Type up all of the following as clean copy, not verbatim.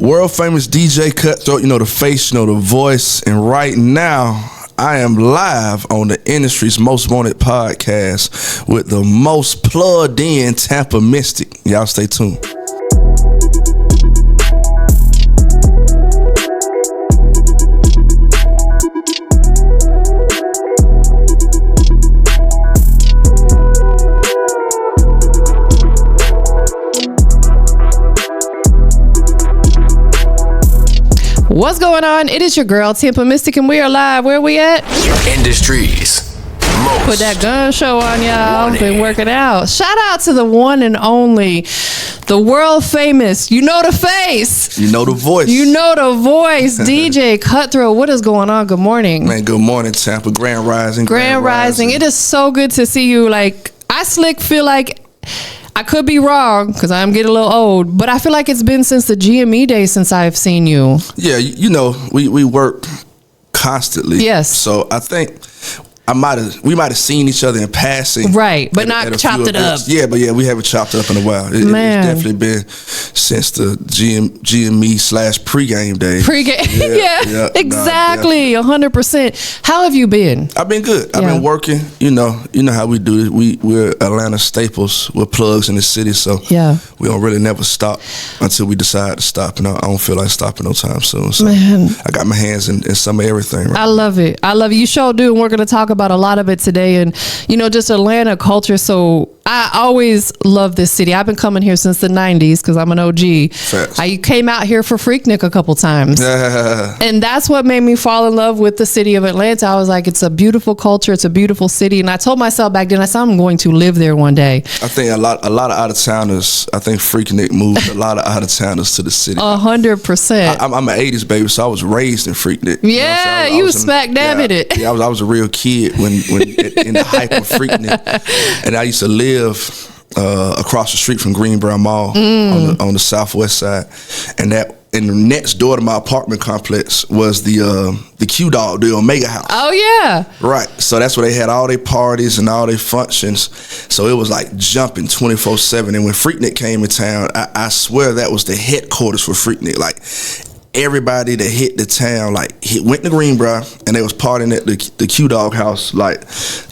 World famous DJ Cutthroat, you know the face, you know the voice, and right now I am live on the industry's most wanted podcast with the most plugged in Tampa Mystic. Y'all stay tuned. What's going on? It is your girl, Tampa Mystic, and we are live. Where we at? Industries. Put that gun show on, y'all. Been working out. Shout out to the one and only, the world famous, you know the face. You know the voice. You know the voice, DJ Cutthroat. What is going on? Good morning. Man, good morning, Tampa. Grand Rising. Grand Rising. It is so good to see you. Like, I feel like I could be wrong because I'm getting a little old, but I feel like it's been since the GME days since I've seen you. Yeah, you know, we work constantly. Yes. So I think we might have seen each other in passing. Right, but not chopped it up. Yeah, but we haven't chopped it up in a while. It's definitely been since the GME / pregame days. Yeah, exactly, 100%. How have you been? I've been good. I've been working. You know how we do it. We're Atlanta staples. We're plugs in the city, so we don't really never stop until we decide to stop. And I don't feel like stopping no time soon. So Man, I got my hands in some of everything. Right? I love it. You sure do, and we're gonna talk about a lot of it today, and just Atlanta culture. So I always love this city. I've been coming here since the 90s because I'm an OG. Facts. I came out here for Freaknik a couple times. And that's what made me fall in love with the city of Atlanta. I was like, it's a beautiful culture. It's a beautiful city. And I told myself back then, I said, I'm going to live there one day. I think a lot of out-of-towners, I think Freaknik moved a lot of out-of-towners to the city. 100%. I'm an 80s baby, so I was raised in Freaknik. Yeah, you was smack dab in it. Yeah, I was a real kid when in the hype of Freaknik. And I used to live across the street from Greenbrier Mall on the southwest side, and the next door to my apartment complex was the Q-Dog, the Omega House. Oh yeah, right. So that's where they had all their parties and all their functions. So it was like jumping 24/7. And when Freaknik came in town, I swear that was the headquarters for Freaknik. Like everybody that hit the town, went to Greenbrier, and they was partying at the Q-Dog house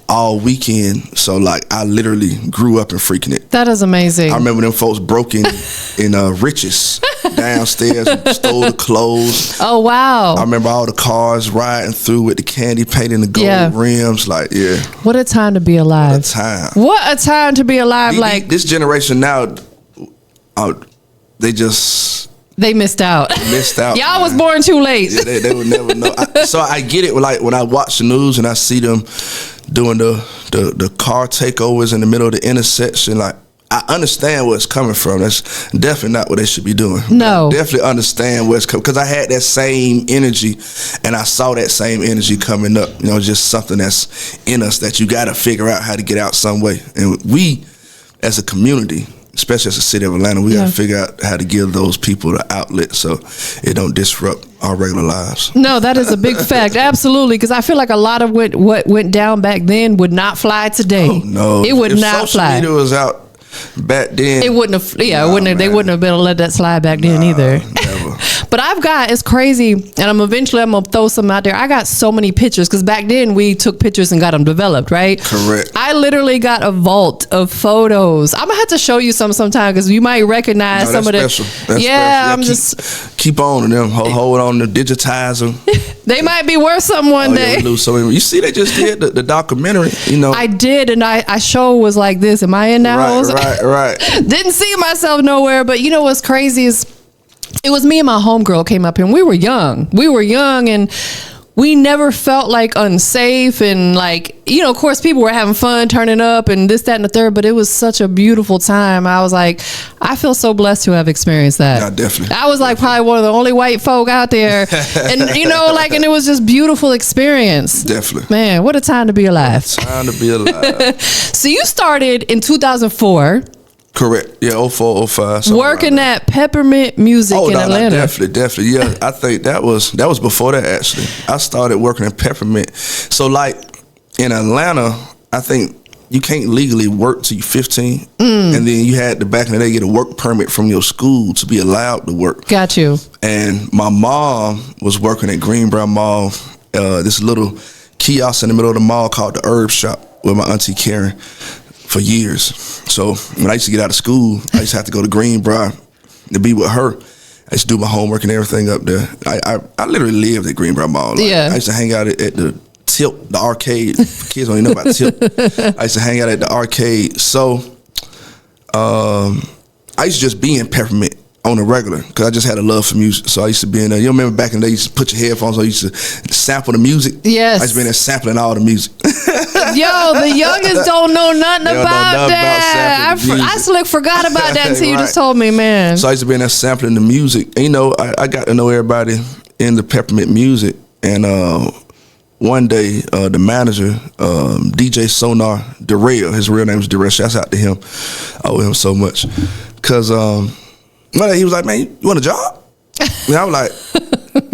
all weekend. So I literally grew up in Freaknik. That is amazing. I remember them folks broke in Riches downstairs and stole the clothes. Oh wow. I remember all the cars riding through with the candy paint and the gold rims. What a time to be alive. What a time. What a time to be alive. This generation now, they missed out. Y'all was born too late. Yeah, they would never know. So I get it. When I watch the news and I see them doing the car takeovers in the middle of the intersection, I understand where it's coming from. That's definitely not what they should be doing. No. I definitely understand where it's coming, because I had that same energy and I saw that same energy coming up. Just something that's in us that you got to figure out how to get out some way. And we, as a community, especially as a city of Atlanta, we got to figure out how to give those people the outlet so it don't disrupt our regular lives. No, that is a big fact. Absolutely. Because I feel like a lot of what went down back then would not fly today. Oh, no. It would not fly. If social media was out back then, it wouldn't have. Yeah, they wouldn't have been able to let that slide back then either. Never. But it's crazy, and I'm gonna throw some out there. I got so many pictures because back then we took pictures and got them developed, right? Correct. I literally got a vault of photos. I'm gonna have to show you some sometime because you might recognize some of the. That's special. I'm just keep on them. Hold on to digitize them. They might be worth something one day. You see, they just did the documentary. I did, and I show was like this. Am I in that? Right. Didn't see myself nowhere, but what's crazy is it was me and my homegirl came up here, and we were young, and we never felt unsafe, and of course people were having fun, turning up and this, that, and the third, but it was such a beautiful time. I was like, I feel so blessed to have experienced that. Yeah, definitely. I was probably one of the only white folk out there, and and it was just beautiful experience. Definitely. Man, what a time to be alive. Time to be alive. So you started in 2004. Correct. Yeah, 04, 05. Working at Peppermint Music in Atlanta. Definitely. Yeah, I think that was before that, actually. I started working at Peppermint. So in Atlanta, I think you can't legally work till you're 15, and then you had to back in the day get a work permit from your school to be allowed to work. Got you. And my mom was working at Greenbrier Mall, this little kiosk in the middle of the mall called the Herb Shop with my auntie Karen for years. So when I used to get out of school, I used to have to go to Greenbrier to be with her. I used to do my homework and everything up there. I literally lived at Greenbrier Mall. Like, yeah. I used to hang out at the Tilt, the arcade. Kids don't even know about Tilt. I used to hang out at the arcade. So I used to just be in Peppermint on the regular because I just had a love for music. So I used to be in there. You remember back in the day, you used to put your headphones on, you used to sample the music? Yes. I used to be in there sampling all the music. Yo, the youngest don't know nothing about that. I slick forgot about that until you just told me, man. So I used to be in there sampling the music. And, you know, I got to know everybody in the Peppermint music. And one day, the manager, DJ Sonar Darrell, his real name is Darrell. Shouts out to him. I owe him so much. Because one day he was like, man, you want a job? And I was like,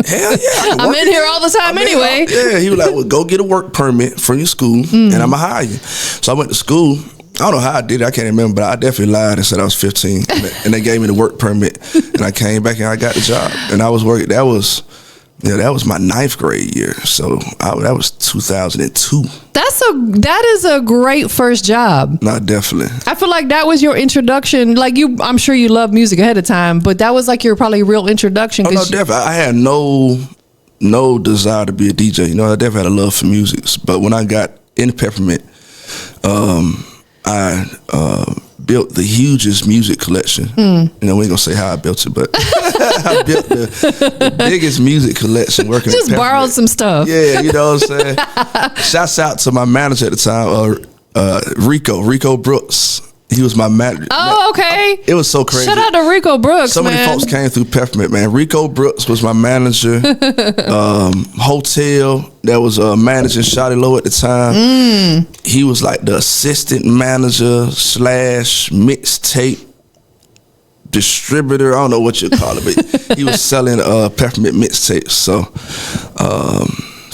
hell yeah. I'm in here all the time anyway. Yeah, he was like, well, go get a work permit from your school and I'm going to hire you. So I went to school. I don't know how I did it. I can't remember, but I definitely lied and said I was 15. And they gave me the work permit. And I came back and I got the job. And I was working. That was my 9th grade year. So that was 2002. That is a great first job. No, definitely. I feel like that was your introduction. Like I'm sure you loved music ahead of time, but that was like your probably real introduction. Oh, no, definitely. I had no desire to be a DJ. You know, I definitely had a love for music. But when I got in Peppermint, I built the hugest music collection. You know, we ain't gonna say how I built it, but I built the biggest music collection working. Just borrowed some stuff. Yeah, you know what I'm saying? Shouts out to my manager at the time, Rico Brooks. He was my manager. Oh, okay. It was so crazy. Shout out to Rico Brooks, so many folks came through Peppermint, man. Rico Brooks was my manager. Hotel that was managing Shawty Low at the time. He was like the assistant manager / mixtape distributor. I don't know what you call it, but he was selling Peppermint mixtapes.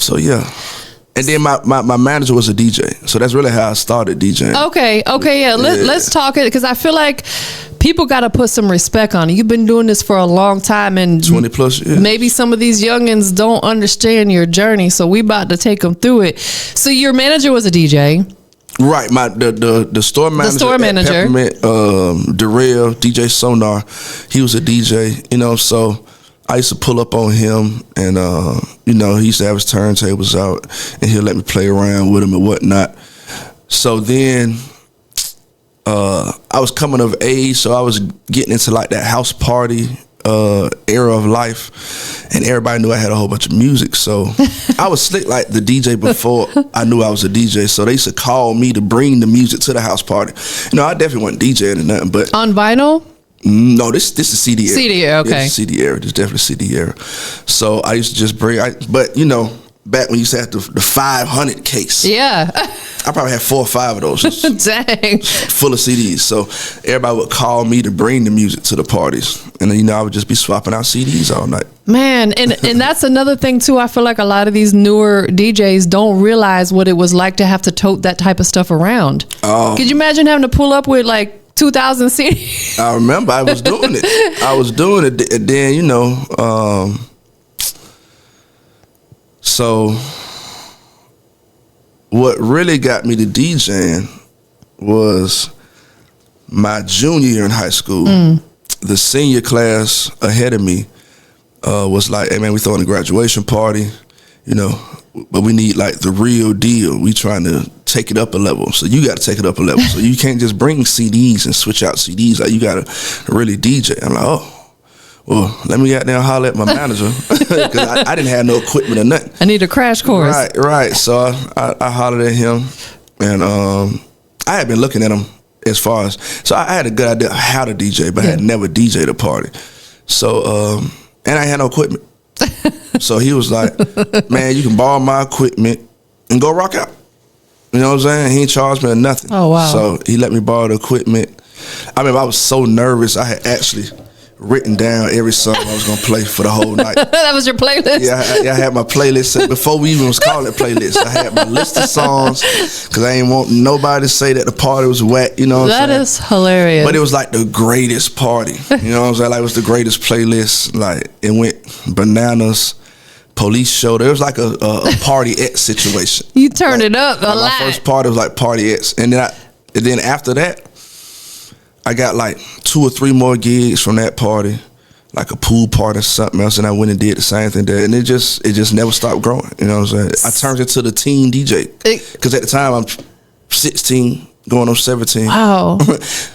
So yeah. And then my manager was a DJ, so that's really how I started DJing. Okay, yeah. Let's talk it because I feel like people got to put some respect on it. You've been doing this for a long time, and 20 plus years. Maybe some of these youngins don't understand your journey, so we about to take them through it. So your manager was a DJ, right? The store manager. The store manager. Peppermint, Darrell, DJ Sonar, he was a DJ. You know, so I used to pull up on him, and you know, he used to have his turntables out, and he'll let me play around with him and whatnot. So then, I was coming of age, so I was getting into like that house party era of life, and everybody knew I had a whole bunch of music. So I was slick like the DJ before I knew I was a DJ. So they used to call me to bring the music to the house party. You know, I definitely wasn't DJing or nothing, but on vinyl. No, this is CD era. CD era, okay. Yeah, CD era. This definitely CD era. So I used to just bring, but you know, back when you used to have the 500 case. Yeah. I probably had 4 or 5 of those. Dang. Full of CDs. So everybody would call me to bring the music to the parties. And then, you know, I would just be swapping out CDs all night. Man, and that's another thing too. I feel like a lot of these newer DJs don't realize what it was like to have to tote that type of stuff around. Could you imagine having to pull up with like 2,000 CDs? I remember I was doing it. And then, you know, so what really got me to DJing was my junior year in high school. The senior class ahead of me was like, hey man, we throwing a graduation party, you know, but we need like the real deal. We trying to take it up a level. So you got to take it up a level. So you can't just bring CDs and switch out CDs. Like you got to really DJ. I'm like, oh, well, let me out there and holler at my manager because I didn't have no equipment or nothing. I need a crash course. Right. So I hollered at him, and I had been looking at him as far as, so I had a good idea of how to DJ, but I had never DJed a party. So, and I had no equipment. So he was like, man, you can borrow my equipment and go rock out. You know what I'm saying? He ain't charged me or nothing. Oh, wow. So he let me borrow the equipment. I mean, I was so nervous. I had actually written down every song I was gonna play for the whole night. That was your playlist? Yeah, I had my playlist set before we even was calling it playlist. I had my list of songs because I ain't want nobody to say that the party was whack. You know what I'm saying? That is hilarious. But it was like the greatest party. You know what I'm saying? Like it was the greatest playlist. Like it went bananas. Police show. There was like a party X situation. You turned it up a lot. My first party was like party X, and then after that, I got like 2 or 3 more gigs from that party, like a pool party or something else, and I went and did the same thing there, and it just never stopped growing. You know what I'm saying? I turned into the teen DJ because at the time I'm 16, going on 17. Wow.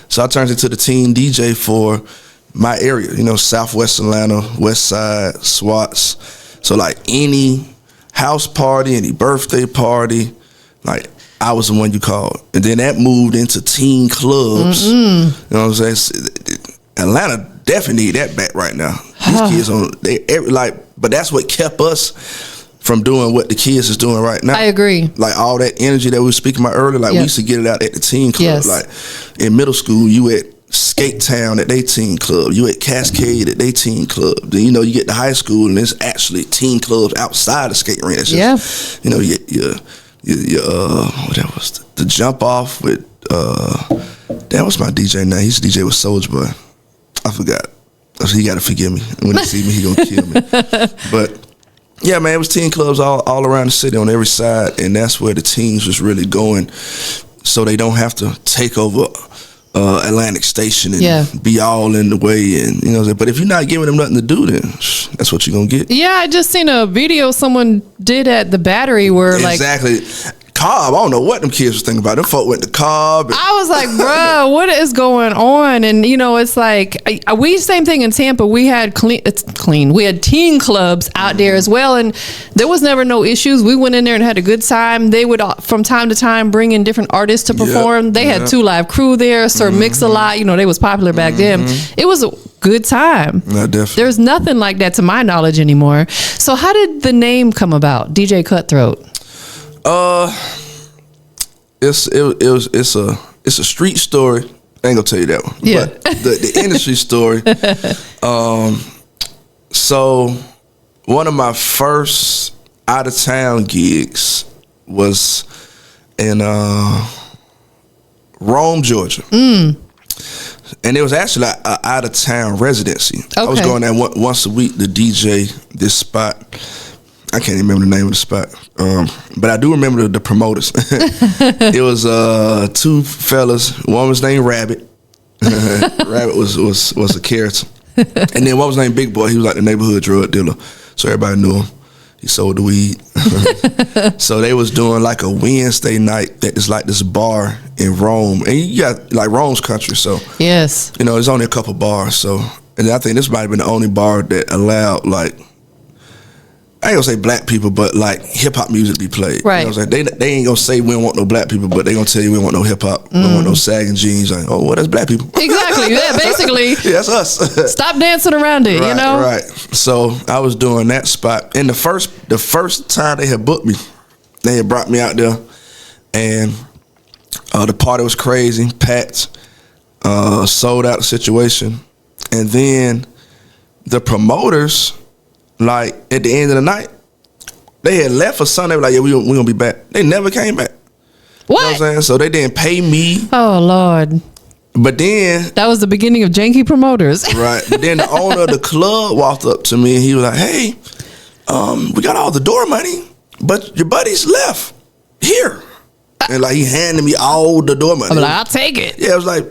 So I turned into the teen DJ for my area. You know, Southwest Atlanta, West Side, SWATs. So like any house party, any birthday party, like I was the one you called. And then that moved into teen clubs. You know what I'm saying? Atlanta definitely need that back right now. These kids but that's what kept us from doing what the kids is doing right now. I agree. Like all that energy that we were speaking about earlier, like we used to get it out at the teen club. Yes. Like in middle school, you at Skate Town at they teen club, you at Cascade at they teen club. Then you get to high school and there's actually teen clubs outside the skate rink. It's just, what was the jump off with that was my DJ name. He used to DJ with Soulja Boy. I forgot. So he got to forgive me. When he see me, he gonna kill me. But yeah, man, it was teen clubs all around the city on every side, and that's where the teens was really going. So they don't have to take over Atlantic Station and be all in the way, and you know. But if you're not giving them nothing to do, then that's what you're gonna get. Yeah, I just seen a video someone did at the Battery where exactly. Cobb, I don't know what them kids was thinking about. Them folk went to Cobb. I was like, bro, what is going on? And it's like we same thing in Tampa. We had clean. We had teen clubs out there as well, and there was never no issues. We went in there and had a good time. They would from time to time bring in different artists to perform. They had 2 Live Crew there, Sir Mix-a-Lot. They was popular back then. It was a good time. Yeah, definitely. There's nothing like that to my knowledge anymore. So how did the name come about, DJ Cutthroat? It's a street story. I ain't gonna tell you that one. Yeah. But the industry story. So one of my first out of town gigs was in Rome, Georgia. And it was actually an out of town residency. Okay. I was going there once a week to DJ this spot. I can't even remember the name of the spot, but I do remember the promoters. It was 2 fellas. One was named Rabbit. Rabbit was a character, and then one was named Big Boy. He was like the neighborhood drug dealer, so everybody knew him. He sold the weed. So they was doing like a Wednesday night that is like this bar in Rome, and you got like Rome's country, so yes, there's only a couple bars. So, and I think this might have been the only bar that allowed like, I ain't gonna say black people, but like hip hop music be played. Right. You know what I'm saying? They ain't gonna say we don't want no black people, but they gonna tell you we don't want no hip hop. We don't want no sagging jeans. Like, oh, well, that's black people. Exactly. Yeah, basically. Yeah, that's us. Stop dancing around it, Right. So I was doing that spot. And the first time they had booked me, they had brought me out there, and the party was crazy, packed, sold out the situation. And then the promoters, like at the end of the night, they had left for Sunday. Like, yeah, we gonna be back. They never came back. What? You know what I'm saying? So they didn't pay me. Oh Lord. But then that was the beginning of janky promoters. Right. But then the owner of the club walked up to me and he was like, "Hey, we got all the door money, but your buddies left here." And like he handed me all the door money. I'm like, I'll take it. Yeah, it was like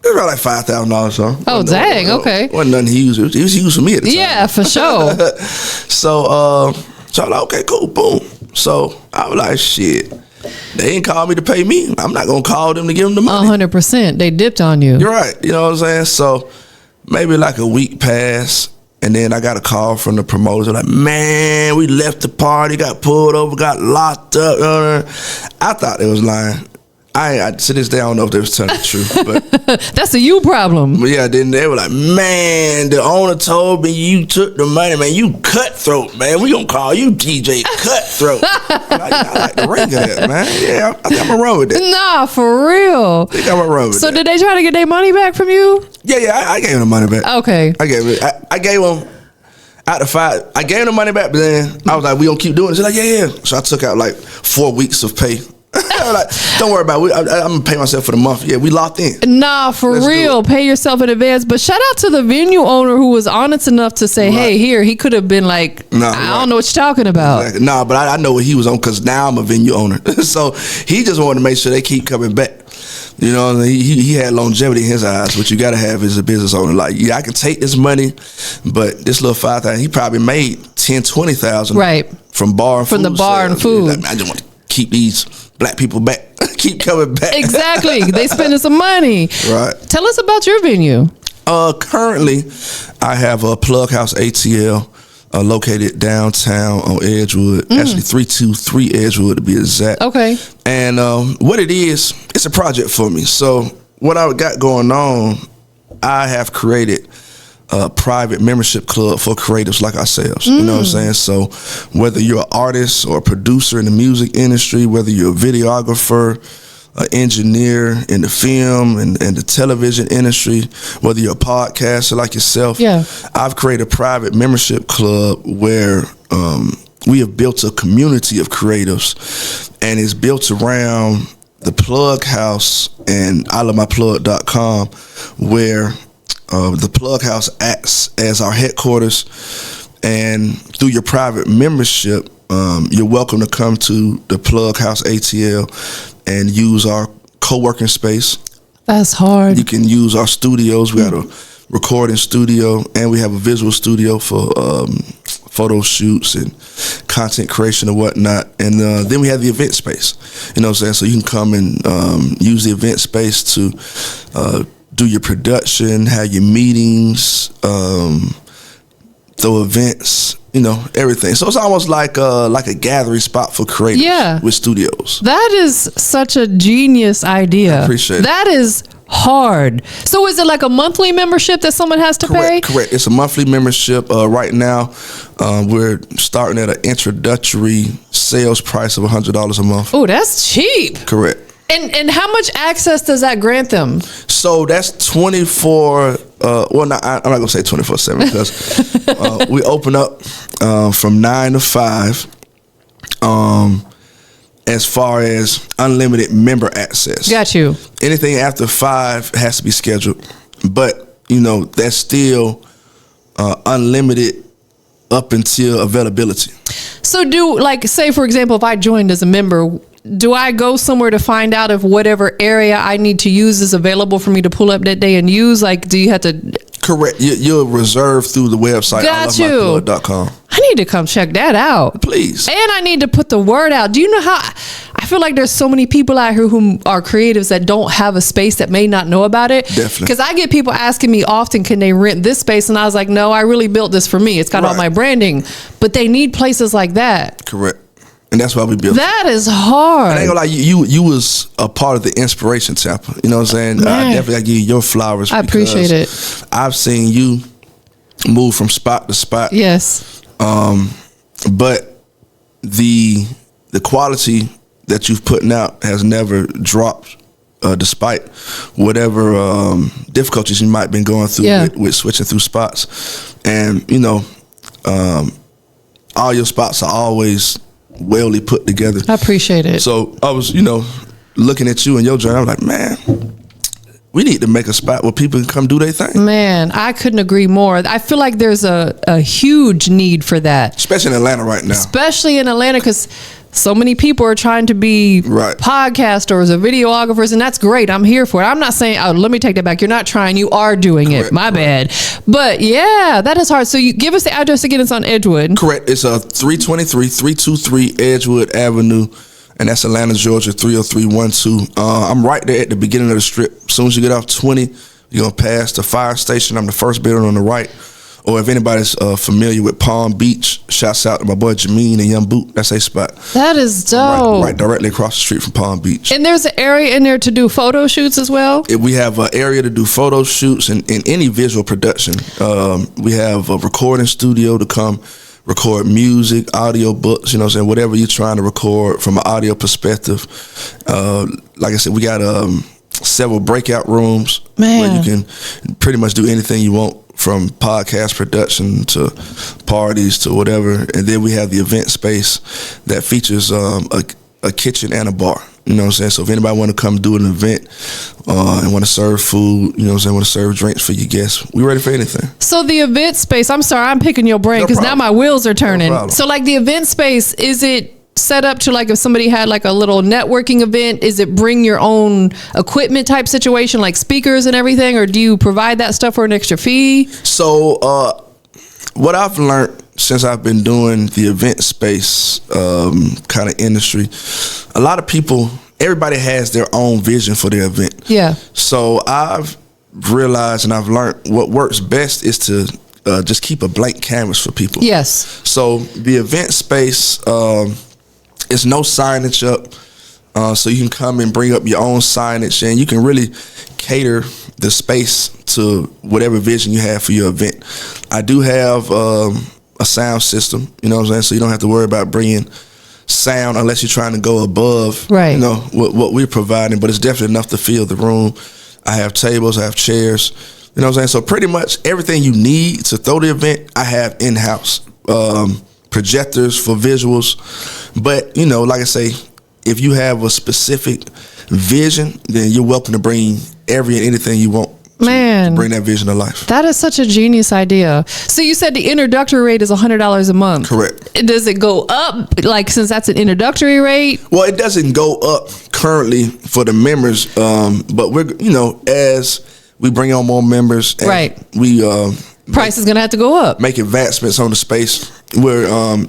around like $5,000 or something. Oh, dang, okay. Wasn't nothing he used. It was used for me at the time. Yeah, for sure. So I was like, okay, cool, boom. So I was like, shit, they ain't called me to pay me. I'm not going to call them to give them the money. 100%. They dipped on you. You're right. You know what I'm saying? So maybe like a week passed, and then I got a call from the promoters. They're like, man, we left the party, got pulled over, got locked up. I thought they was lying. I to this day, I don't know if they was telling the truth, but That's a you problem. yeah, then they were like, man, the owner told me you took the money, man. You cutthroat, man. We gonna call you DJ Cutthroat. I like the ring of that, man. Yeah, I think I'm gonna run with that. Nah, for real. I think I'm gonna run with that. So did they try to get their money back from you? Yeah, I gave him the money back. Okay. I gave it. I gave him out of 5. I gave him the money back, but then I was like, we gonna keep doing it. She's like, yeah. So I took out like 4 weeks of pay. I was like, don't worry about it. I'm gonna pay myself for the month. Yeah, we locked in. Nah, for Let's real. Pay yourself in advance. But shout out to the venue owner who was honest enough to say, hey, here. He could have been like, I don't know what you're talking about. Exactly. Nah, but I know what he was on because now I'm a venue owner. So he just wanted to make sure they keep coming back. You know, he had longevity in his eyes. What you got to have as a business owner. Like, yeah, I can take this money, but this little 5,000, he probably made 10, 20,000 right from bar and from food the bar sales. and food. Like, I just want to keep these black people back. Keep coming back. Exactly. They spending some money. Right. Tell us about your venue. Currently, I have a Plug House ATL located downtown on Edgewood. Actually, 323 Edgewood to be exact. Okay. And what it is, it's a project for me. So what I got going on, I have created a private membership club for creatives like ourselves. You know what I'm saying? So whether you're an artist or a producer in the music industry, whether you're a videographer, an engineer in the film and the television industry, whether you're a podcaster like yourself, I've created a private membership club where we have built a community of creatives, and it's built around the Plug House and ilovemyplug.com, where the Plug House acts as our headquarters. And through your private membership, you're welcome to come to the Plug House ATL and use our co-working space. That's hard. You can use our studios. We got a recording studio, and we have a visual studio for photo shoots and content creation and whatnot. And then we have the event space. You know what I'm saying? So you can come and use the event space to do your production, have your meetings, throw events, you know, everything. So it's almost like a gathering spot for creators with studios. That is such a genius idea. I appreciate it. That is hard. So is it like a monthly membership that someone has to pay? Correct. It's a monthly membership. Right now, we're starting at an introductory sales price of $100 a month. Oh, that's cheap. Correct. And how much access does that grant them? So that's 24. I'm not gonna say 24/7 because we open up from 9 to 5. As far as unlimited member access. Got you. Anything after 5 has to be scheduled, but you know that's still unlimited up until availability. So say for example, if I joined as a member, do I go somewhere to find out if whatever area I need to use is available for me to pull up that day and use? Like, do you have to? Correct. You're reserved through the website. Got you. ilovemyplug.com. I need to come check that out. Please. And I need to put the word out. Do you know how? I feel like there's so many people out here who are creatives that don't have a space that may not know about it. Definitely. Because I get people asking me often, can they rent this space? And I was like, no, I really built this for me. It's got all my branding. But they need places like that. Correct. And that's why we built that. Is hard. And I ain't gonna lie, you was a part of the inspiration, Tampa. You know what I'm saying? Man. I definitely gotta give you your flowers. I appreciate it. I've seen you move from spot to spot. Yes. But the quality that you've putting out has never dropped, despite whatever difficulties you might have been going through with switching through spots. And you know, all your spots are always wellly put together. I appreciate it. So I was, looking at you and your journey. I was like, man, we need to make a spot where people can come do their thing. Man, I couldn't agree more. I feel like there's a huge need for that. Especially in Atlanta right now. Especially in Atlanta, because so many people are trying to be podcasters or videographers, and that's great. I'm here for it. I'm not saying, let me take that back. You're not trying. You are doing it. My bad. But yeah, that is hard. So you give us the address again. It's on Edgewood. Correct. It's 323 Edgewood Avenue, and that's Atlanta, Georgia, 30312. I'm right there at the beginning of the strip. As soon as you get off 20, you're going to pass the fire station. I'm the first building on the right. Or if anybody's familiar with Palm Beach, shouts out to my boy Jameen and Young Boot. That's a spot. That is dope. Right directly across the street from Palm Beach. And there's an area in there to do photo shoots as well? We have an area to do photo shoots and any visual production. We have a recording studio to come record music, audio books, you know what I'm saying, whatever you're trying to record from an audio perspective. Like I said, we got several breakout rooms where you can pretty much do anything you want, from podcast production to parties to whatever. And then we have the event space that features a kitchen and a bar. You know what I'm saying? So if anybody want to come do an event and want to serve food, you know what I'm saying, want to serve drinks for your guests, we ready for anything. So the event space, I'm sorry, I'm picking your brain because now my wheels are turning. So like the event space, is it set up to like if somebody had like a little networking event, is it bring your own equipment type situation like speakers and everything, or do you provide that stuff for an extra fee? So what I've learned since I've been doing the event space kind of industry, a lot of people, everybody has their own vision for their event. Yeah. So I've realized and I've learned what works best is to just keep a blank canvas for people. Yes. So the event space, it's no signage up, so you can come and bring up your own signage, and you can really cater the space to whatever vision you have for your event. I do have a sound system, you know what I'm saying, so you don't have to worry about bringing sound unless you're trying to go above, you know, what we're providing, but it's definitely enough to fill the room. I have tables, I have chairs, you know what I'm saying, so pretty much everything you need to throw the event, I have in-house. Projectors for visuals, but you know, like I say, if you have a specific vision, then you're welcome to bring every and anything you want. Man, to bring that vision to life. That is such a genius idea. So you said the introductory rate is $100 a month. Correct. Does it go up, like, since that's an introductory rate? Well, it doesn't go up currently for the members, but we're, you know, as we bring on more members, and we price is gonna have to go up. Make advancements on the space. We're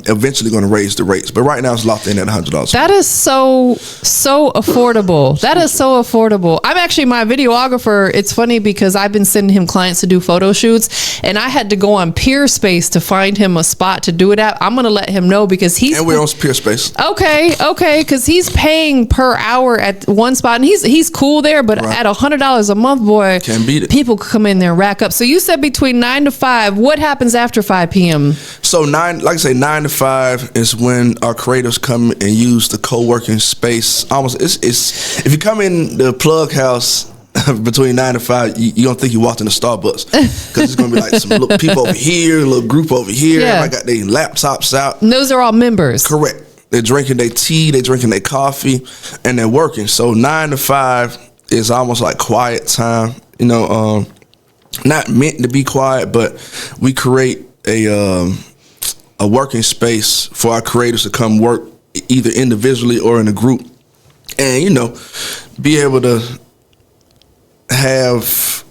eventually going to raise the rates, but right now it's locked in at $100. That is so affordable. That is so affordable. I'm actually my videographer. It's funny because I've been sending him clients to do photo shoots, and I had to go on Peerspace to find him a spot to do it at. I'm going to let him know because we're on Peerspace. Okay, because he's paying per hour at one spot, and he's cool there. But at $100 a month, boy, can't beat it. People come in there and rack up. So you said between 9 to 5. What happens after 5 p.m.? So 9 to 5 is when our creators come and use the co-working space. Almost, it's if you come in the Plug House between 9 to 5, you don't think you walked into Starbucks, because it's gonna be like some little people over here, a little group over here. Everybody got their laptops out. And those are all members. Correct. They're drinking their tea, they're drinking their coffee, and they're working. So 9 to 5 is almost like quiet time. You know, not meant to be quiet, but we create a working space for our creators to come work either individually or in a group, and you know, be able to have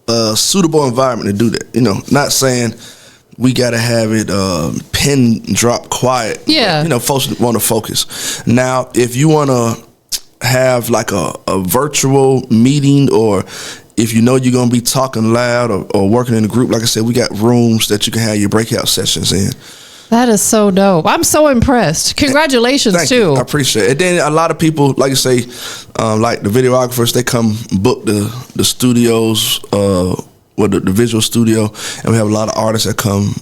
a suitable environment to do that. You know, not saying we got to have it pin drop quiet. Yeah. But, you know, folks want to focus. Now, if you want to have like a virtual meeting, or if you know you're going to be talking loud or working in a group, like I said, we got rooms that you can have your breakout sessions in. That is so dope. I'm so impressed. Congratulations. Thank you. I appreciate it. And then a lot of people, like you say, like the videographers, they come book the studios, or the visual studio, and we have a lot of artists that come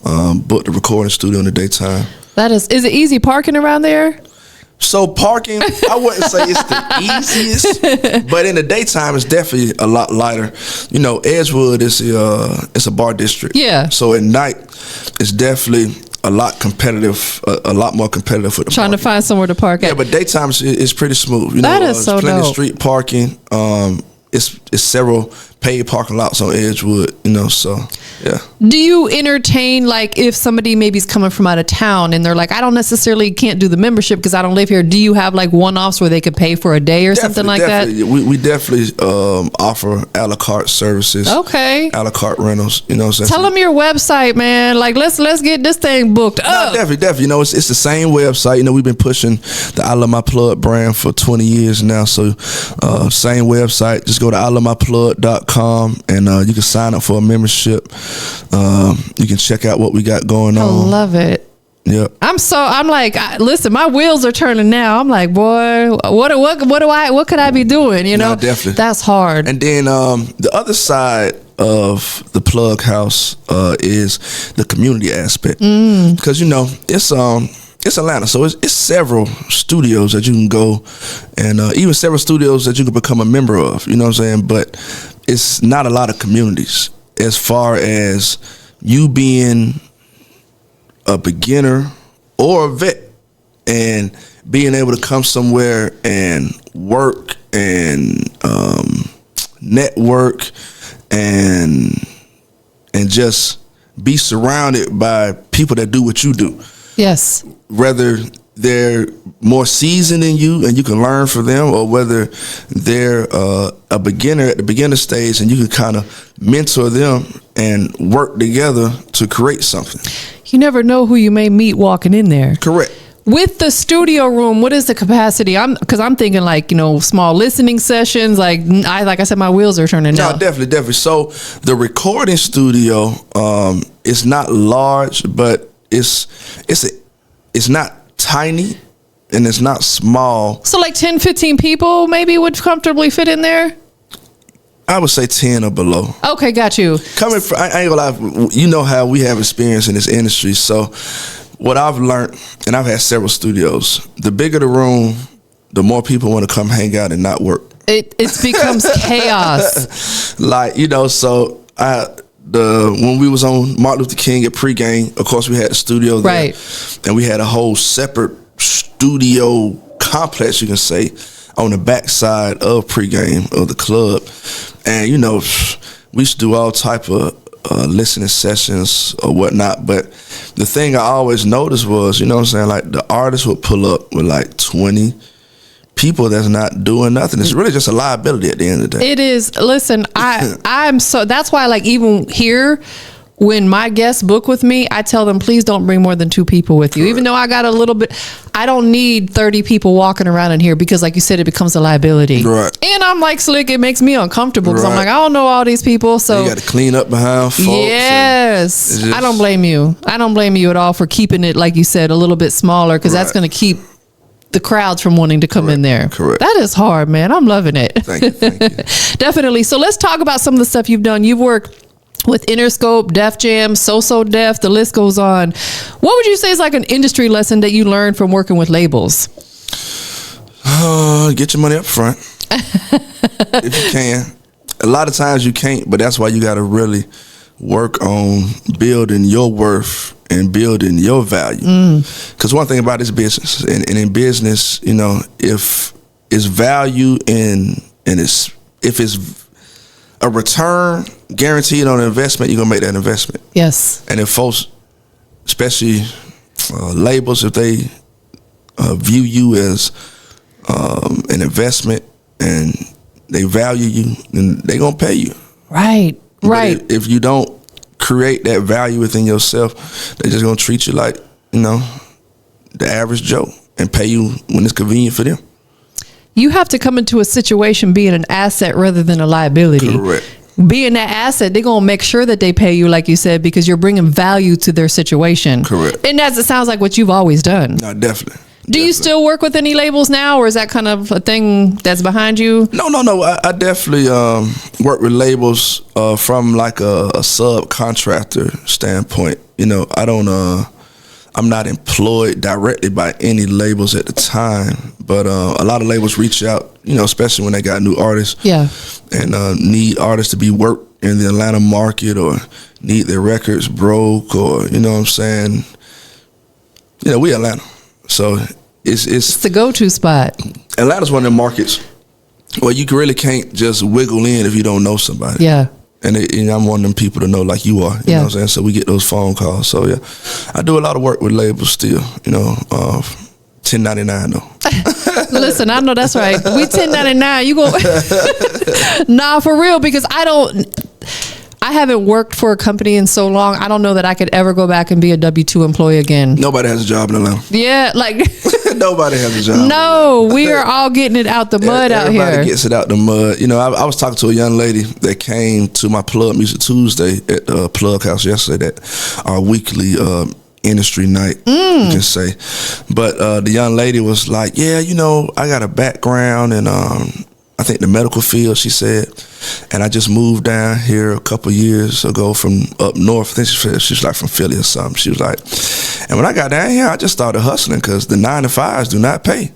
book the recording studio in the daytime. Is it easy parking around there? So parking, I wouldn't say it's the easiest, but in the daytime, it's definitely a lot lighter. You know, Edgewood is it's a bar district. Yeah. So at night, it's definitely a lot competitive, a lot more competitive for the trying parking. To find somewhere to park at. Yeah, but daytime is pretty smooth. You that know, is so plenty dope. Of street parking. It's several paid parking lots on Edgewood, you know, so yeah. Do you entertain, like, if somebody maybe is coming from out of town and they're like, I don't necessarily can't do the membership because I don't live here, do you have like one-offs where they could pay for a day or something like that? We definitely offer a la carte services. Okay. A la carte rentals, you know. Tell them your website, man. Like, let's get this thing booked up. Definitely. You know, it's the same website. You know, we've been pushing the I Love My Plug brand for 20 years now. So same website. Just just go to ilovemyplug.com and you can sign up for a membership. You can check out what we got going I on. love it. Yep. I'm like, listen, my wheels are turning now. I'm like, boy, what could I be doing? You know, definitely. That's hard. And then the other side of the Plug House is the community aspect, because it's Atlanta, so it's several studios that you can go, and even several studios that you can become a member of. You know what I'm saying? But it's not a lot of communities as far as you being a beginner or a vet and being able to come somewhere and work and network and just be surrounded by people that do what you do. Yes. Whether they're more seasoned than you and you can learn from them, or whether they're a beginner at the beginner stage and you can kind of mentor them and work together to create something. You never know who you may meet walking in there. Correct. With the studio room, what is the capacity? Because I'm thinking like, small listening sessions. Like I said, my wheels are turning now. No, definitely. So the recording studio is not large, but it's not tiny and it's not small. So like 10, 15 people maybe would comfortably fit in there? I would say 10 or below. Okay, got you. Coming from, I ain't gonna lie, you know how we have experience in this industry. So what I've learned, and I've had several studios, the bigger the room, the more people want to come hang out and not work. It becomes chaos. Like, so when we was on Martin Luther King at pregame, of course we had the studio there. Right. And we had a whole separate studio complex, you can say, on the backside of pregame of the club. And, we used to do all type of listening sessions or whatnot. But the thing I always noticed was, like the artists would pull up with like 20 people that's not doing nothing. It's really just a liability at the end of the day. It is. Listen, I'm so, that's why like even here, when my guests book with me, I tell them, please don't bring more than 2 people with you. Correct. Even though I got a little bit, I don't need 30 people walking around in here because like you said, it becomes a liability. Right. And I'm like Slick, it makes me uncomfortable because right. I'm like, I don't know all these people. So you got to clean up behind folks. Yes. I don't blame you. I don't blame you at all for keeping it, like you said, a little bit smaller because that's going to keep the crowds from wanting to come in there. Correct. That is hard, man. I'm loving it. Thank you. Definitely. So let's talk about some of the stuff you've done. You've worked with Interscope, Def Jam, So Def, the list goes on. What would you say is like an industry lesson that you learned from working with labels? Get your money up front. If you can. A lot of times you can't, but that's why you got to really work on building your worth and building your value. Because one thing about this business, and in business, if it's value if it's a return guaranteed on an investment, you're gonna make that investment. Yes. And if folks, especially labels, if they view you as an investment and they value you, then they gonna pay you. Right. Right. If you don't create that value within yourself, they're just gonna treat you like the average Joe and pay you when it's convenient for them. You have to come into a situation being an asset rather than a liability. Correct. Being that asset, they're going to make sure that they pay you, like you said, because you're bringing value to their situation. Correct. And as it sounds like what you've always done. No, definitely. Do you still work with any labels now, or is that kind of a thing that's behind you? No. I definitely work with labels from like a subcontractor standpoint. I don't... I'm not employed directly by any labels at the time, but a lot of labels reach out, especially when they got new artists. Yeah. And need artists to be worked in the Atlanta market, or need their records broke, or what I'm saying. We Atlanta, so it's the go-to spot. Atlanta's one of them markets where you really can't just wiggle in if you don't know somebody. Yeah. And I'm one of them people to know like you are. You know what I'm saying? So we get those phone calls. So, yeah, I do a lot of work with labels still, 1099 though. Listen, I know that's right. We 1099. You go. Nah, for real, because I haven't worked for a company in so long. I don't know that I could ever go back and be a W-2 employee again. Nobody has a job in Atlanta. Yeah, like Nobody has a job. No, we are all getting it out the mud out here. Everybody gets it out the mud. You know, I was talking to a young lady that came to my Plug Music Tuesday at the Plug House yesterday, that our weekly industry night, you can say. But the young lady was like, yeah, you know, I got a background in I think the medical field, she said, and I just moved down here a couple years ago from up north. I think she was like from Philly or something. She was like, and when I got down here, I just started hustling because the 9-to-5s do not pay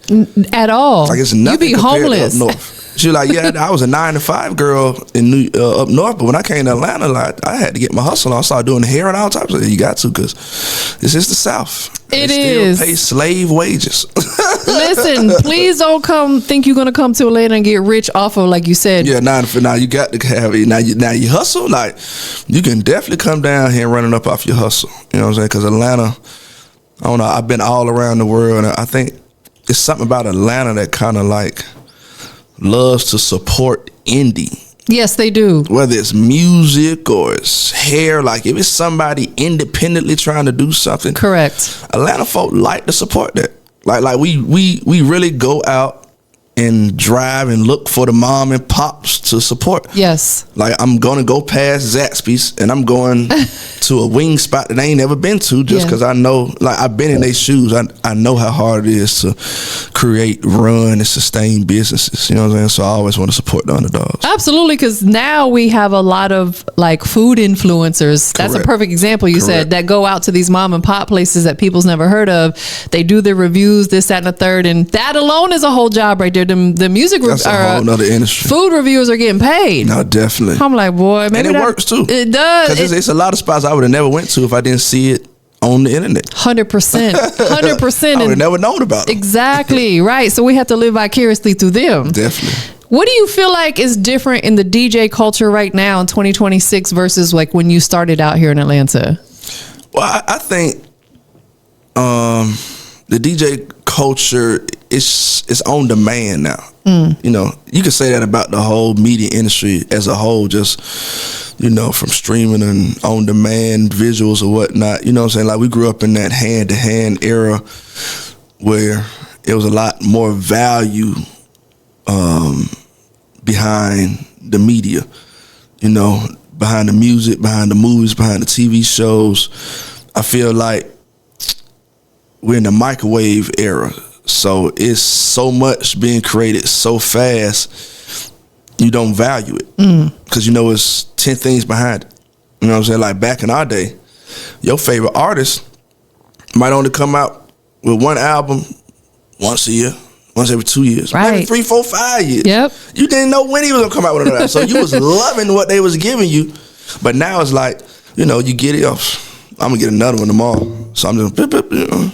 at all. Like it's nothing. You be homeless. To up north. She was like, yeah, I was a 9-to-5 girl in up north, but when I came to Atlanta, like, I had to get my hustle on. I started doing hair and all types of. You got to, because this is the South. It they is. Still pay slave wages. Listen, please don't think you're gonna come to Atlanta and get rich off of, like you said. Yeah, now you got to have it. Now you hustle. Like, you can definitely come down here running up off your hustle. You know what I'm saying? Because Atlanta, I don't know. I've been all around the world, and I think it's something about Atlanta that kind of like loves to support indie. Yes, they do. Whether it's music or it's hair, like if it's somebody independently trying to do something. Correct. Atlanta folk like to support that. Like we really go out and drive and look for the mom and pops to support. Yes. Like I'm gonna go past Zaxby's and I'm going to a wing spot that I ain't never been to just because I know, like I've been in their shoes. I know how hard it is to create, run, and sustain businesses. You know what I'm saying? So I always want to support the underdogs. Absolutely, because now we have a lot of like food influencers. That's a perfect example. You said that go out to these mom and pop places that people's never heard of. They do their reviews, this, that, and the third, and that alone is a whole job right there. The music that's a whole nother industry. Food reviewers are getting paid. No, definitely. I'm like, boy, maybe and it works too. It does. Because it's a lot of spots I would have never went to if I didn't see it on the internet. 100%. 100%. I would have never known about it. Exactly. Right. So we have to live vicariously through them. Definitely. What do you feel like is different in the DJ culture right now in 2026 versus like when you started out here in Atlanta? Well, I think the DJ culture is on demand now. You know, you can say that about the whole media industry as a whole, just, you know, from streaming and on demand visuals or whatnot. You know what I'm saying? Like we grew up in that hand to hand era where it was a lot more value behind the media, you know, behind the music, behind the movies, behind the TV shows. I feel like we're in the microwave era. So it's so much being created so fast, you don't value it. Because you know it's 10 things behind it. You know what I'm saying? Like back in our day, your favorite artist might only come out with one album once a year, once every 2 years, right. maybe 3, 4, 5 years. Yep. You didn't know when he was gonna come out with another album. So you was loving what they was giving you. But now it's like, you know, you get it off. I'm gonna get another one tomorrow. So I'm just, you know.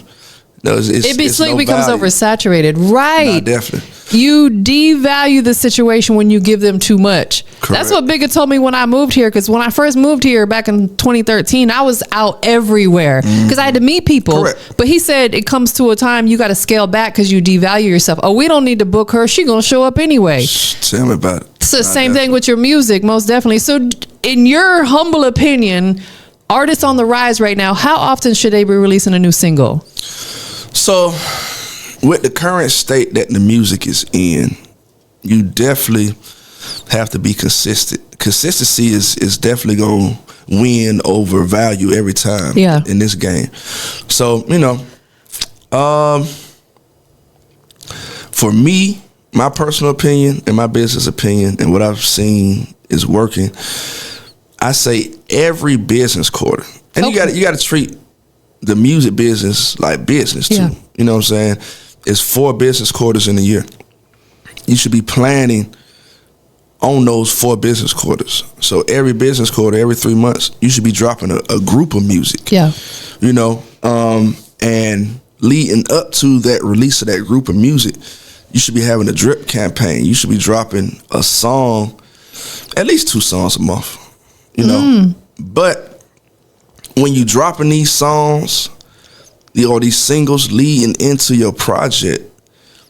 No, it becomes no oversaturated, right? Nah, definitely. You devalue the situation when you give them too much. Correct. That's what Bigga told me when I moved here. Because when I first moved here back in 2013, I was out everywhere because I had to meet people. Correct. But he said it comes to a time you got to scale back because you devalue yourself. Oh, we don't need to book her. She gonna show up anyway. Tell me about it. It's the same thing with your music, most definitely. So, in your humble opinion, artists on the rise right now, how often should they be releasing a new single? So, with the current state that the music is in, you definitely have to be consistent. Consistency is definitely going to win over value every time in this game. So, you know, for me, my personal opinion and my business opinion and what I've seen is working, I say every business quarter. And you got to treat the music business like business too. Yeah. You know what I'm saying? It's 4 business quarters in a year. You should be planning on those 4 business quarters. So every business quarter, every 3 months, you should be dropping a group of music. Yeah. You know, and leading up to that release of that group of music, you should be having a drip campaign. You should be dropping a song, at least 2 songs a month. You know, but when you dropping these songs, or these singles leading into your project,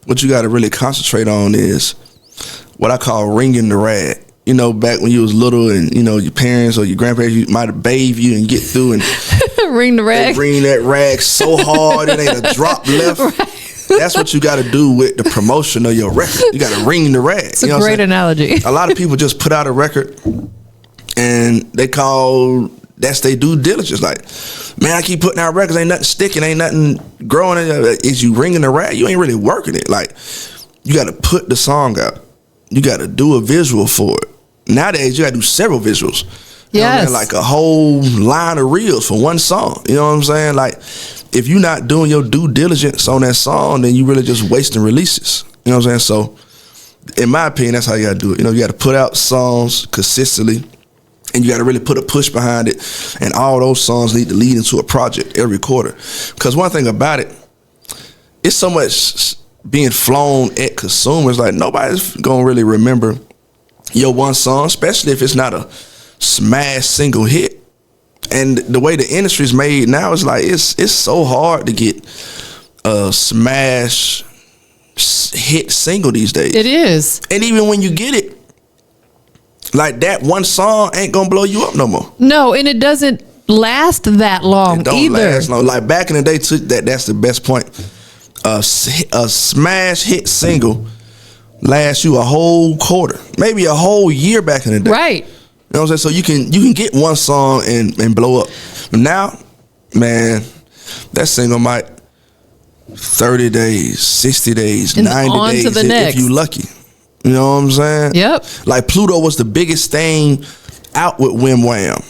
what you got to really concentrate on is what I call ringing the rag. You know, back when you was little and, you know, your parents or your grandparents, you might have bathed you and get through and ring the rag. Ring that rag so hard it ain't a drop left. Right. That's what you got to do with the promotion of your record. You got to ring the rag. It's a great analogy. A lot of people just put out a record and that's their due diligence. Like, man, I keep putting out records, ain't nothing sticking, ain't nothing growing. Is you ringing the rag? You ain't really working it. Like, you got to put the song out. You got to do a visual for it. Nowadays, you got to do several visuals. You know what I mean? Like a whole line of reels for one song. You know what I'm saying? Like, if you're not doing your due diligence on that song, then you really just wasting releases. You know what I'm saying? So, in my opinion, that's how you got to do it. You know, you got to put out songs consistently, and you got to really put a push behind it. And all those songs need to lead into a project every quarter. Because one thing about it, it's so much being flown at consumers. Like, nobody's going to really remember your one song, especially if it's not a smash single hit. And the way the industry's made now is like it's so hard to get a smash hit single these days. It is. And even when you get it, like, that one song ain't gonna blow you up no more. No, and it doesn't last that long either. Last long. Like, back in the day, that's the best point. A smash hit single lasts you a whole quarter, maybe a whole year back in the day. Right. You know what I'm saying? So you can get one song and blow up. But now, man, that single might 30 days, 60 days, and 90 days if you lucky. You know what I'm saying? Yep. Like, Pluto was the biggest thing out with Wham Wham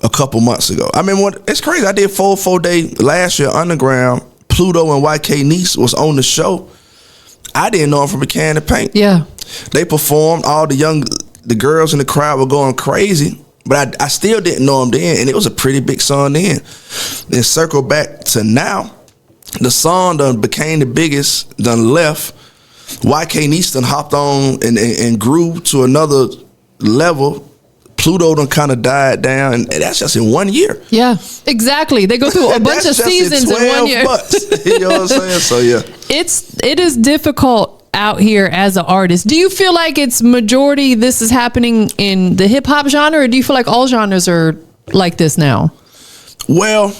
a couple months ago. I mean, it's crazy. I did 4 day last year underground. Pluto and YK Nice was on the show. I didn't know him from a can of paint. Yeah. They performed. All the girls in the crowd were going crazy, but I still didn't know him then, and it was a pretty big song then. Then circle back to now, the song done became the biggest, done left. YK Nice done hopped on and grew to another level. Pluto done kind of died down, and that's just in 1 year. Yeah, exactly. They go through a bunch of seasons in 1 year. You know what I'm saying? So yeah, it is difficult out here as an artist. Do you feel like it's majority this is happening in the hip hop genre, or do you feel like all genres are like this now? Well,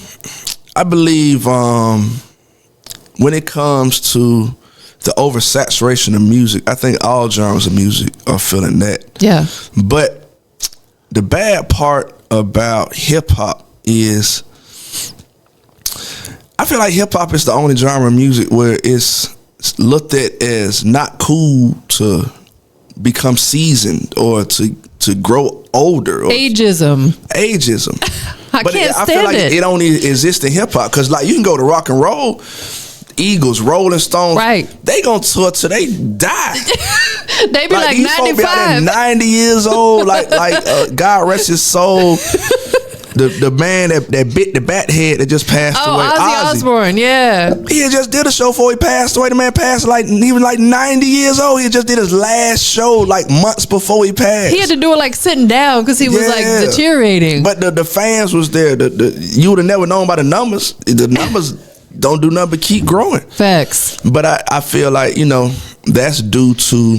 I believe when it comes to the oversaturation of music, I think all genres of music are feeling that. Yeah. But the bad part about hip hop is I feel like hip hop is the only genre of music where it's looked at as not cool to become seasoned or to grow older. Or Ageism. I feel like it only exists in hip hop, because like you can go to rock and roll, Eagles, Rolling Stones, right? They gonna tour till they die. They be like 95, 90 years old. Like God rest his soul. The man that bit the bat head that just passed away. Ozzy Osbourne, yeah. He had just did a show before he passed away. The man passed he was like 90 years old. He just did his last show like months before he passed. He had to do it like sitting down because he was like deteriorating. But the fans was there. You would have never known by the numbers. The numbers don't do nothing but keep growing. Facts. But I feel like, that's due to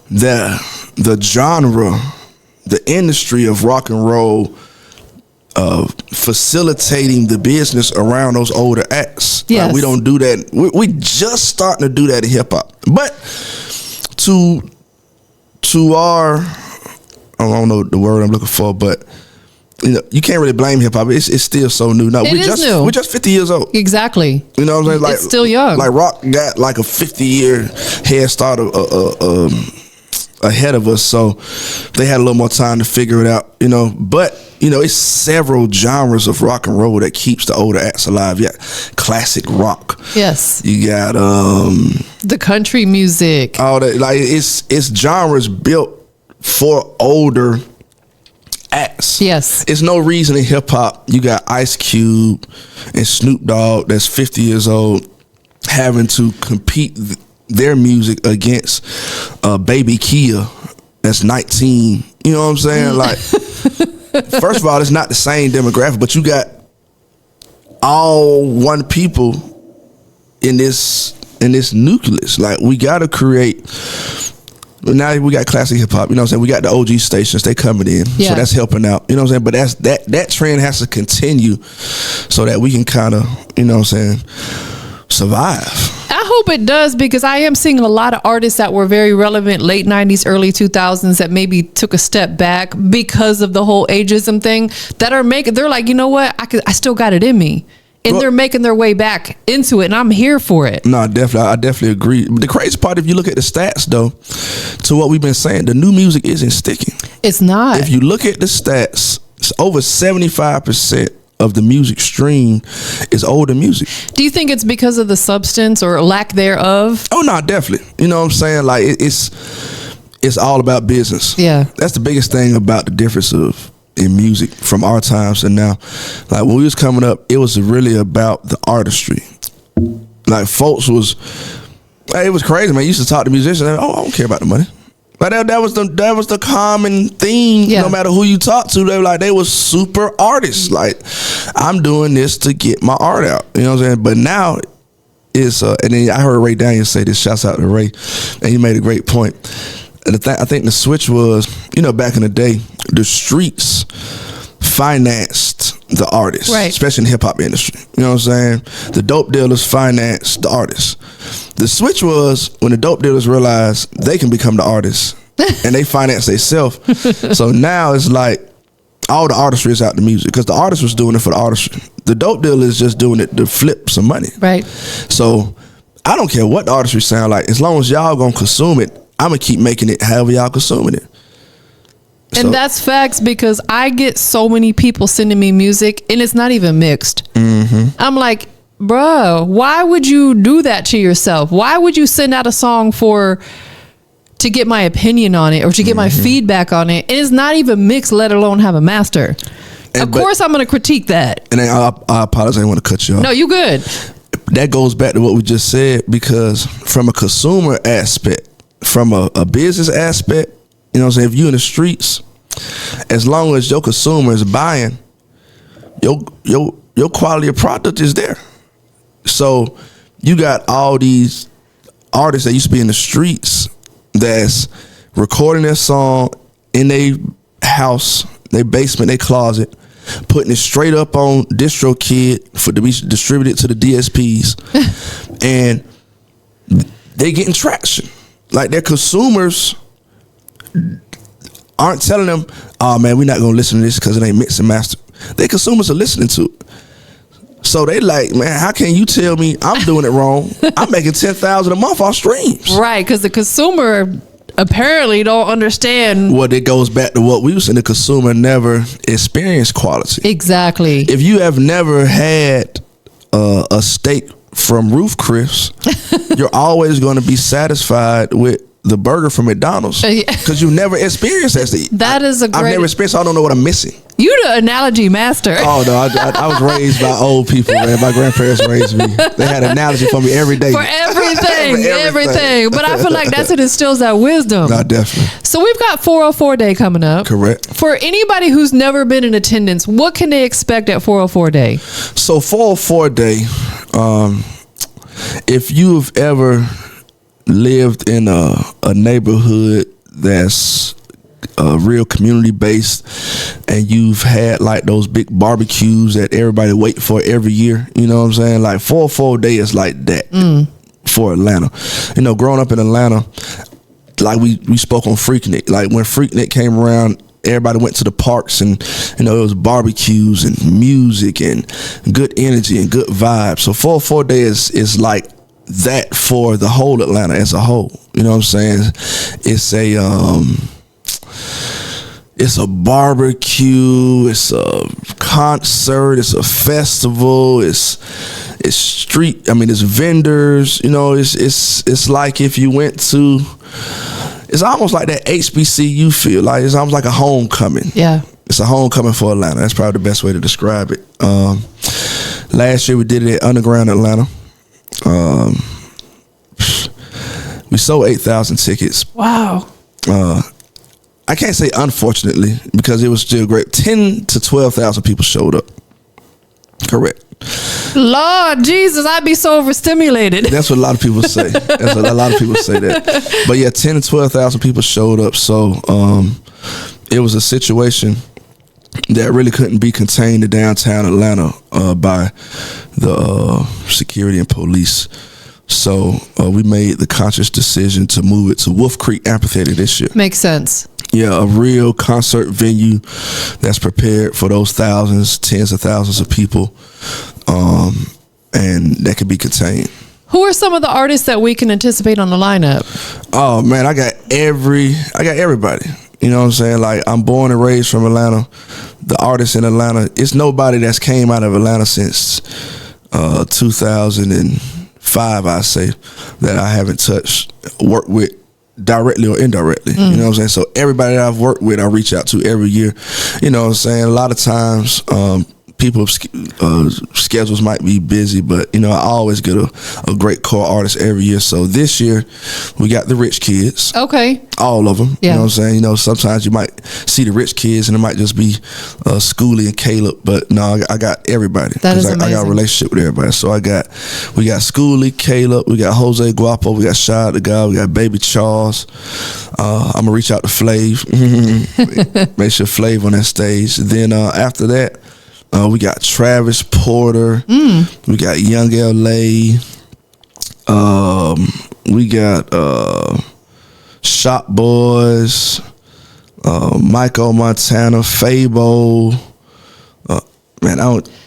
the genre, the industry of rock and roll, facilitating the business around those older acts. Yes. Like, we don't do that. We just starting to do that in hip hop. But to our, I don't know the word I'm looking for, but you can't really blame hip hop. It's still so new. No, new. We're just 50 years old. Exactly. You know what I'm saying? Like, it's still young. Like rock got like a 50-year head start ahead of us, so they had a little more time to figure it out. But it's several genres of rock and roll that keeps the older acts alive. Yeah, classic rock. Yes. You got the country music. All that, like it's genres built for older acts. Yes. It's no reason in hip hop you got Ice Cube and Snoop Dogg that's 50 years old having to compete their music against Baby Kia that's 19. You know what I'm saying? Like, first of all, it's not the same demographic, but you got all one people in this nucleus. Like, we gotta create. Now we got classic hip hop, you know what I'm saying? We got the OG stations, they coming in. Yeah. So that's helping out. You know what I'm saying? But that trend has to continue so that we can kind of, you know what I'm saying, survive. hope it does, because I am seeing a lot of artists that were very relevant late 90s, early 2000s that maybe took a step back because of the whole ageism thing, that are they're like, you know what, I still got it in me. And they're making their way back into it, and I'm here for it. No, I definitely agree. The crazy part, if you look at the stats, though, to what we've been saying, the new music isn't sticking. It's not. If you look at the stats, it's over 75% of the music streamed is older music. Do you think it's because of the substance or lack thereof? Oh, no, definitely. You know what I'm saying? Like, it's all about business. Yeah. That's the biggest thing about the difference in music from our times and now. Like, when we was coming up, it was really about the artistry. Like, folks it was crazy, man. You used to talk to musicians, I don't care about the money. Like, that was the common theme. Yeah. No matter who you talk to, they were super artists. Like, I'm doing this to get my art out. You know what I'm saying? But now it's and then I heard Ray Daniels say this. Shouts out to Ray, and he made a great point. And I think the switch was, back in the day, the streets financed the artists, right, especially in the hip hop industry. You know what I'm saying? The dope dealers financed the artists. The switch was when the dope dealers realized they can become the artists and they finance themselves. So now it's like all the artistry is out the music, because the artist was doing it for the artistry. The dope dealer is just doing it to flip some money. Right. So I don't care what the artistry sound like, as long as y'all gonna consume it, I'm gonna keep making it however y'all consuming it. And that's facts, because I get so many people sending me music and it's not even mixed. Mm-hmm. I'm like, bro, why would you do that to yourself? Why would you send out a song to get my opinion on it or to get my feedback on it? And it's not even mixed, let alone have a master. Of course, I'm going to critique that. And I apologize, I didn't want to cut you off. No, you good. That goes back to what we just said, because from a consumer aspect, from a business aspect, you know what I'm saying, if you in the streets, as long as your consumer is buying, your quality of product is there. So you got all these artists that used to be in the streets that's recording their song in their house, their basement, their closet, putting it straight up on DistroKid to be distributed to the DSPs, and they getting traction. Like, their consumers aren't telling them, oh man, we're not gonna listen to this because it ain't mixed and mastered. Their consumers are listening to it. So they like, man, how can you tell me I'm doing it wrong? I'm making $10,000 a month off streams. Right, because the consumer apparently don't understand. Well, it goes back to what we was saying. The consumer never experienced quality. Exactly. If you have never had a steak from Roof Chris, you're always going to be satisfied with the burger from McDonald's, because you never experienced that. That is a great. I've never experienced. I don't know what I'm missing. You the analogy master. Oh no, I was raised by old people, man. My grandparents raised me. They had an analogy for me every day. For everything, everything. But I feel like that's what instills that wisdom. No, definitely. So we've got 404 Day coming up. Correct. For anybody who's never been in attendance, what can they expect at 404 Day? So 404 Day, if you've ever lived in a neighborhood that's real community based, and you've had like those big barbecues that everybody wait for every year, you know what I'm saying? Like 404 Day is like that for Atlanta. You know, growing up in Atlanta, like we spoke on Freaknik. Like when Freaknik came around, everybody went to the parks, and you know, it was barbecues and music and good energy and good vibes. So 404 Day is like that for the whole Atlanta as a whole. You know what I'm saying? It's a barbecue, it's a concert, it's a festival, it's street. I mean, it's vendors. You know, it's like if you went to. It's almost like that HBCU feel. Like it's almost like a homecoming. Yeah, it's a homecoming for Atlanta. That's probably the best way to describe it. Last year we did it at Underground Atlanta. We sold 8,000 tickets. Wow. I can't say unfortunately, because it was still great. 10 to 12,000 people showed up. Correct. Lord Jesus, I'd be so overstimulated. That's what a lot of people say. That's what a lot of people say that. But yeah, 10 to 12,000 people showed up. So it was a situation that really couldn't be contained to downtown Atlanta by the security and police. So we made the conscious decision to move it to Wolf Creek Amphitheater this year. Makes sense. Yeah, a real concert venue that's prepared for those thousands, tens of thousands of people, and that can be contained. Who are some of the artists that we can anticipate on the lineup? Oh man, I got everybody. You know what I'm saying? Like, I'm born and raised from Atlanta. The artists in Atlanta, it's nobody that's came out of Atlanta since 2005, I say, that I haven't worked with directly or indirectly. You know what I'm saying? So everybody that I've worked with, I reach out to every year. You know what I'm saying? A lot of times, people's schedules might be busy, but you know, I always get a great core artist every year. So this year we got the Rich Kids. Okay. All of them. Yeah. You know what I'm saying? You know, sometimes you might see the Rich Kids and it might just be Schoolie and Caleb, but no, I got everybody. That is amazing. I got a relationship with everybody. So we got Schoolie, Caleb, we got Jose Guapo, we got Shad the Guy, we got Baby Charles. I'm gonna reach out to Flav. Make sure Flav on that stage. Then after that, we got Travis Porter. We got Young LA. We got Shop Boys, Michael Montana, Fabo. Man,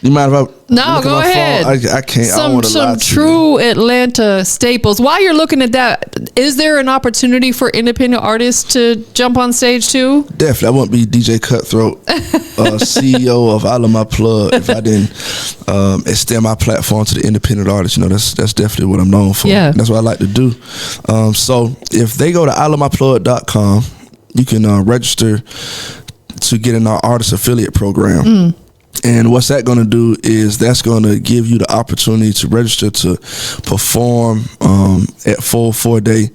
you mind if I No, go ahead. I can't. I don't want to lie Some to true Atlanta staples. While you're looking at that, is there an opportunity for independent artists to jump on stage too? Definitely. I wouldn't be DJ Cutthroat, CEO of I Love My Plug, if I didn't extend my platform to the independent artists. You know, that's definitely what I'm known for. Yeah. That's what I like to do. So if they go to ilovemyplug.com, you can register to get in our artist affiliate program. And what's that going to do is that's going to give you the opportunity to register to perform at Full 4 Day.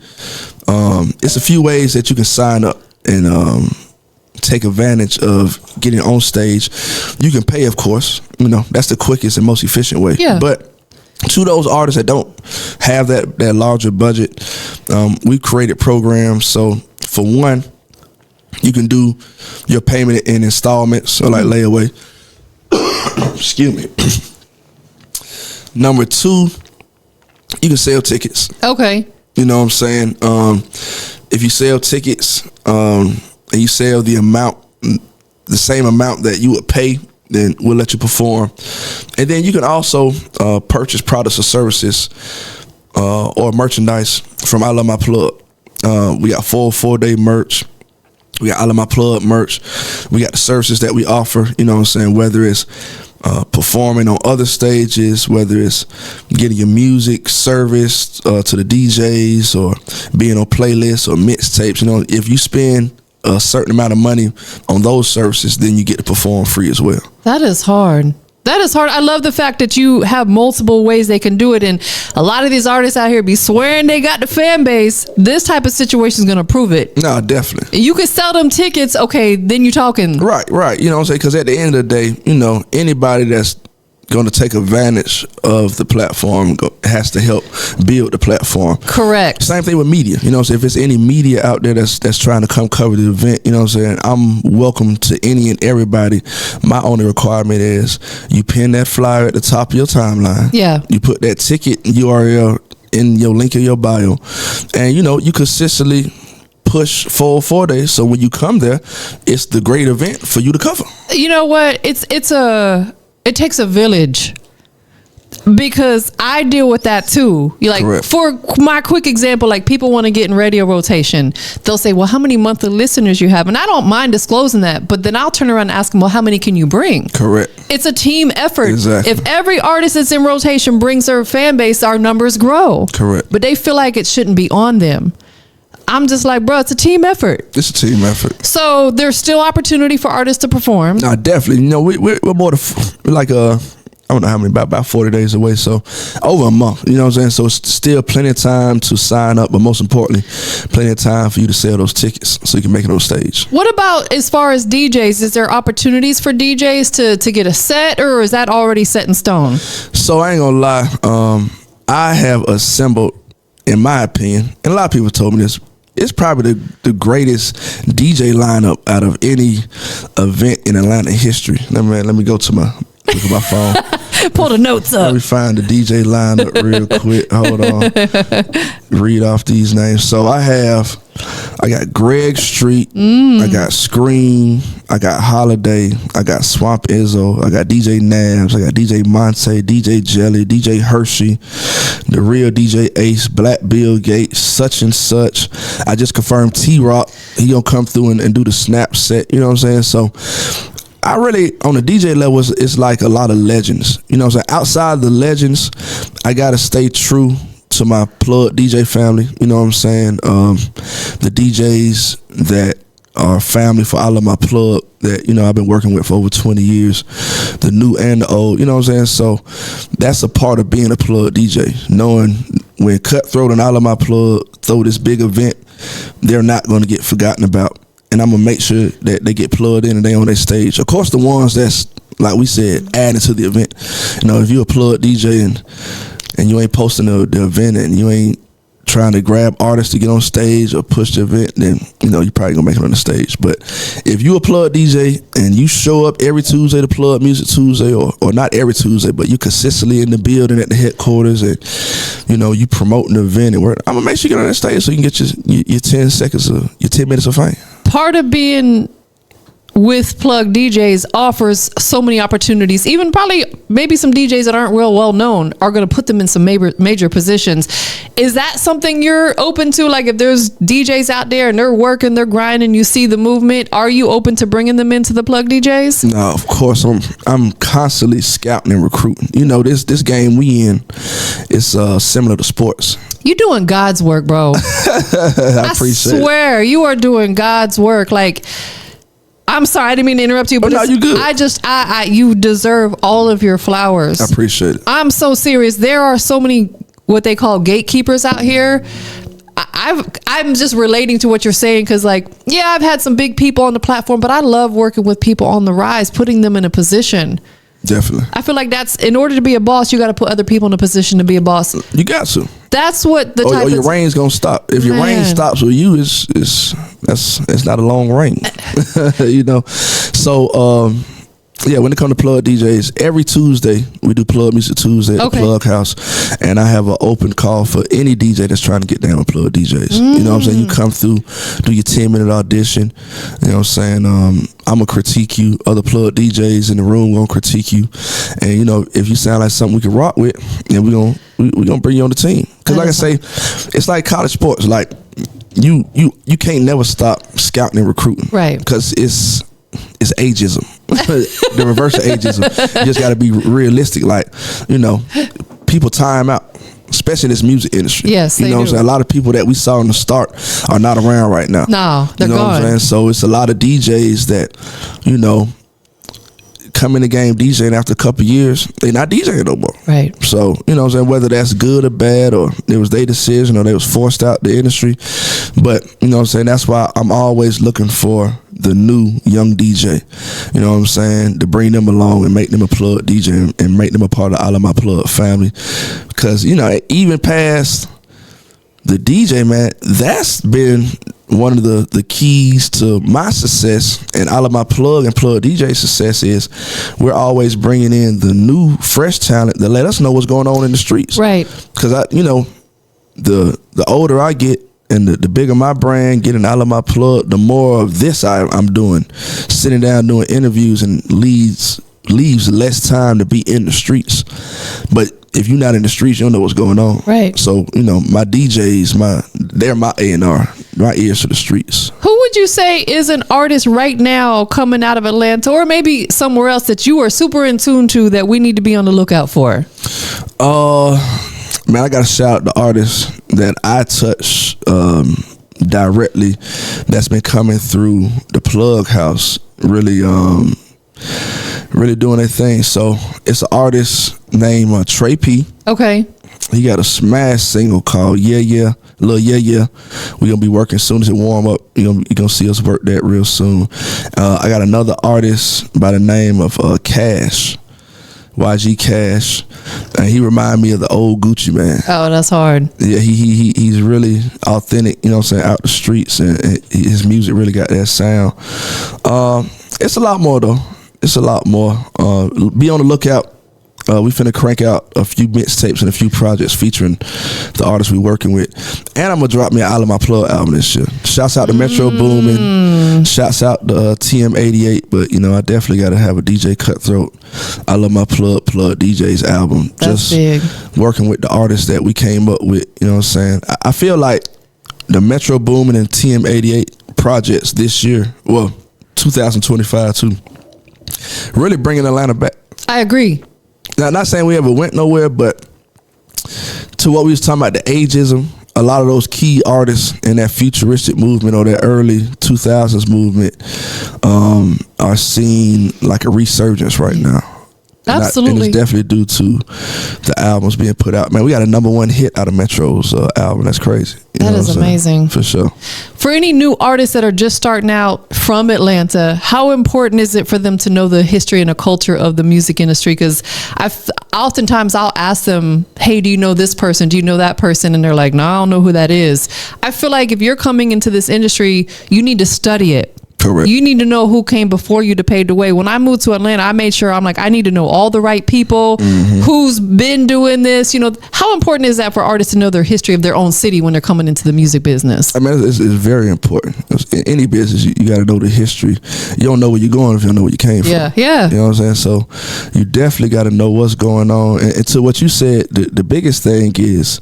It's a few ways that you can sign up and take advantage of getting on stage. You can pay, of course. You know, that's the quickest and most efficient way. Yeah. But to those artists that don't have that larger budget, we created programs. So for one, you can do your payment in installments, so like layaway. Excuse me. Number two, you can sell tickets. Okay. You know what I'm saying? If you sell tickets and you sell the same amount that you would pay, then we'll let you perform. And then you can also purchase products or services or merchandise from I Love My Plug. We got Full 4 Day merch. We got I Love My Plug merch. We got the services that we offer, you know what I'm saying, whether it's performing on other stages, whether it's getting your music serviced to the DJs or being on playlists or mixtapes. You know, if you spend a certain amount of money on those services, then you get to perform free as well. That is hard. That is hard. I love the fact that you have multiple ways they can do it. And a lot of these artists out here be swearing they got the fan base. This type of situation is going to prove it. No, definitely. You could sell them tickets. Okay, then you talking. Right. You know what I'm saying? Because at the end of the day, you know, anybody that's going to take advantage of the platform has to help build the platform. Correct. Same thing with media. You know what I'm saying? If there's any media out there that's trying to come cover the event, you know what I'm saying, I'm welcome to any and everybody. My only requirement is you pin that flyer at the top of your timeline. Yeah. You put that ticket URL in your link in your bio. And, you know, you consistently push Full 4 Days, so when you come there, it's the great event for you to cover. You know what? It takes a village, because I deal with that too. You like, correct. For my quick example, like people want to get in radio rotation. They'll say, well, how many monthly listeners you have? And I don't mind disclosing that, but then I'll turn around and ask them, well, how many can you bring? Correct. It's a team effort. Exactly. If every artist that's in rotation brings their fan base, our numbers grow. Correct. But they feel like it shouldn't be on them. I'm just like, bro, it's a team effort. It's a team effort. So there's still opportunity for artists to perform. No, definitely. You know, we're more like I don't know how many, about 40 days away. So over a month, you know what I'm saying? So it's still plenty of time to sign up, but most importantly, plenty of time for you to sell those tickets so you can make it on stage. What about as far as DJs? Is there opportunities for DJs to get a set, or is that already set in stone? So I ain't gonna lie. I have assembled, in my opinion, and a lot of people told me this, it's probably the greatest DJ lineup out of any event in Atlanta history. Let me go to my phone. Pull the notes Let up. me find the DJ lineup real quick. Hold on. Read off these names. So I got Greg Street. I got Scream. I got Holiday. I got Swamp Izzo. I got DJ Nabs. I got DJ Monte, DJ Jelly, DJ Hershey, the real DJ Ace, Black Bill Gates, such and such. I just confirmed T-Rock. He gonna come through and do the snap set. You know what I'm saying? So I really, on the DJ level, it's like a lot of legends. You know what I'm saying? Outside the legends, I gotta stay true to my Plug DJ family. You know what I'm saying? The DJs that are family for all of my Plug that, you know, I've been working with for over 20 years, the new and the old, you know what I'm saying? So that's a part of being a Plug DJ, knowing when Cutthroat and all of my Plug throw this big event, they're not going to get forgotten about. And I'm going to make sure that they get plugged in and they on their stage. Of course, the ones that's, like we said, adding to the event. You know, if you're a Plug DJ and you ain't posting the event and you ain't trying to grab artists to get on stage or push the event, then, you know, you probably gonna make it on the stage. But if you a Plug DJ and you show up every Tuesday to Plug Music Tuesday, or not every Tuesday, but you consistently in the building at the headquarters and, you know, you promoting the event and work, I'm gonna make sure you get on that stage so you can get your 10 seconds of your 10 minutes of fame. Part of being with Plug DJs offers so many opportunities. Even probably maybe some DJs that aren't real well known are going to put them in some major positions. Is that something you're open to? Like if there's DJs out there and they're working, they're grinding, you see the movement, are you open to bringing them into the Plug DJs? No, of course. I'm constantly scouting and recruiting. You know, this game we in is similar to sports. You doing God's work, bro. I appreciate it. I swear you are doing God's work. Like, I'm sorry, I didn't mean to interrupt you, but no, you good. You deserve all of your flowers. I appreciate it. I'm so serious. There are so many what they call gatekeepers out here. I'm just relating to what you're saying because, like, yeah, I've had some big people on the platform, but I love working with people on the rise, putting them in a position. Definitely. I feel like that's, in order to be a boss, you got to put other people in a position to be a boss. You got to. That's what the type or your reign's gonna stop. If your reign stops with you, it's not a long reign. You know. So yeah, when it comes to Plug DJs, every Tuesday we do Plug Music Tuesday at the Plug House, and I have an open call for any DJ that's trying to get down with Plug DJs. You know what I'm saying? You come through, do your 10-minute audition. You know what I'm saying? I'm gonna critique you. Other Plug DJs in the room gonna critique you, and you know, if you sound like something we can rock with, then we gonna bring you on the team. Because like I say, it's like college sports. Like you can't never stop scouting and recruiting, right? Because it's ageism. The reverse of ageism. You just got to be realistic. Like, you know, people time out, especially in this music industry. Yes, you know what I'm saying? A lot of people that we saw in the start are not around right now. No, they're you know gone. what I'm saying? So it's a lot of DJs that, you know, come in the game DJing after a couple of years, they're not DJing no more. Right. So, you know what I'm saying, whether that's good or bad, or it was their decision, or they was forced out the industry. But, you know what I'm saying, that's why I'm always looking for the new young DJ. You know what I'm saying? To bring them along and make them a Plug DJ and make them a part of all of my Plug family. Because, you know, even past the DJ, man, that's been one of the keys to my success and all of my Plug and Plug DJ success is we're always bringing in the new, fresh talent that let us know what's going on in the streets. Right. Because the older I get and the bigger my brand, getting all of my Plug, the more of this I'm doing. Sitting down doing interviews and leaves less time to be in the streets. But if you're not in the streets, you don't know what's going on. Right. So, you know, my DJs, they're my A&R, my ears to the streets. Who would you say is an artist right now coming out of Atlanta or maybe somewhere else that you are super in tune to that we need to be on the lookout for? Man, I got to shout out the artists that I touch directly that's been coming through the Plug House, really doing their thing. So it's an artist named Trey P. Okay. He got a smash single called Yeah Yeah, Lil Yeah Yeah. We're going to be working as soon as it warm up. You're gonna see us work that real soon. I got another artist by the name of Cash, YG Cash. And he remind me of the old Gucci Man. Oh, that's hard. Yeah, he's really authentic, you know what I'm saying, out the streets, and his music really got that sound. It's a lot more though. It's a lot more. Be on the lookout We finna crank out a few mixtapes and a few projects featuring the artists we working with. And I'm gonna drop me an I Love My Plug album this year. Shouts out to Metro Boomin. Shouts out to TM88. But you know, I definitely gotta have a DJ Cutthroat I Love My Plug DJs album. That's just big. Working with the artists that we came up with. You know what I'm saying? I feel like the Metro Boomin and TM88 projects this year, well, 2025 too, really bringing Atlanta back. I agree. Now, not saying we ever went nowhere, but to what we was talking about, the ageism, a lot of those key artists in that futuristic movement or that early 2000s movement are seeing like a resurgence right now. Absolutely. And it's definitely due to the albums being put out. Man, we got a #1 hit out of Metro's album. That's crazy. That is amazing. For sure. For any new artists that are just starting out from Atlanta, how important is it for them to know the history and the culture of the music industry? Because oftentimes I'll ask them, hey, do you know this person? Do you know that person? And they're like, no, I don't know who that is. I feel like if you're coming into this industry, you need to study it. Correct. You need to know who came before you to pave the way. When I moved to Atlanta, I made sure I need to know all the right people, who's been doing this. You know, how important is that for artists to know their history of their own city when they're coming into the music business? I mean, it's very important. In any business, you got to know the history. You don't know where you're going if you don't know where you came from. Yeah. You know what I'm saying? So you definitely got to know what's going on. And to what you said, the biggest thing is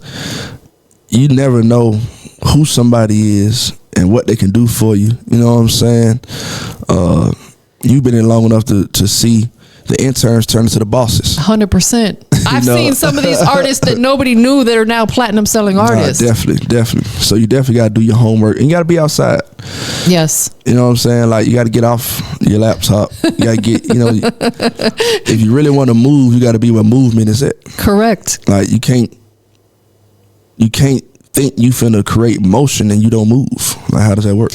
you never know who somebody is and what they can do for you. You know what I'm saying? You've been in long enough to see the interns turn into the bosses. 100%. I've seen some of these artists that nobody knew that are now platinum selling artists. Definitely. So you definitely got to do your homework and you got to be outside. Yes. You know what I'm saying? Like you got to get off your laptop. You got to get, if you really want to move, you got to be where movement is at. Correct. Like you can't think you finna create motion and you don't move. Like how does that work?